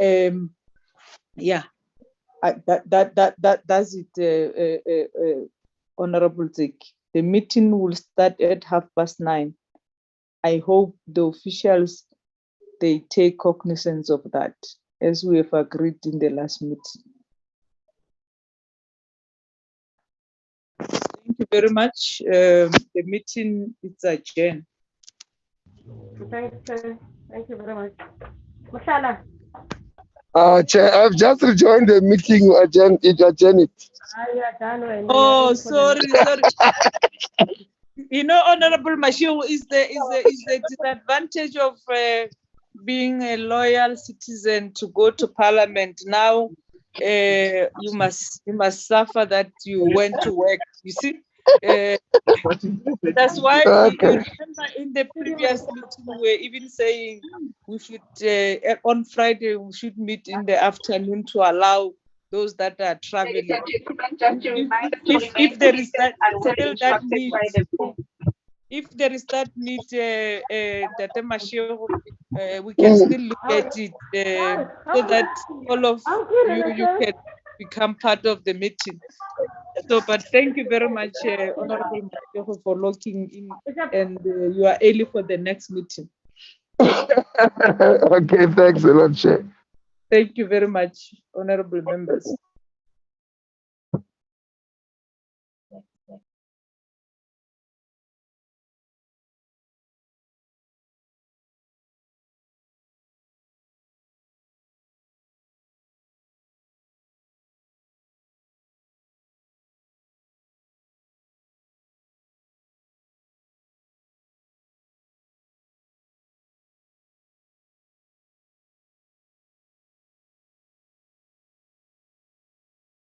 that's it, Honorable Zik. The meeting will start at 9:30. I hope the officials, they take cognizance of that, as we have agreed in the last meeting. Thank you very much. The meeting is adjourned. Thank you very much. Mochotlhi. Chair, I've just rejoined the meeting. It adjourned. Oh, sorry. You know, Honorable Mashiu, is the disadvantage of being a loyal citizen to go to Parliament. Now you must suffer that you went to work. You see, that's why you remember in the previous meeting we were even saying we should on Friday we should meet in the afternoon to allow those that are traveling. If there is that still that need, if there is that need, Tate Mashego, we can still look at it so that all of you can become part of the meeting. So, but thank you very much, Honorable Mashego, for locking in, and you are early for the next meeting. Okay, thanks a lot, Chair. Thank you very much, honorable members.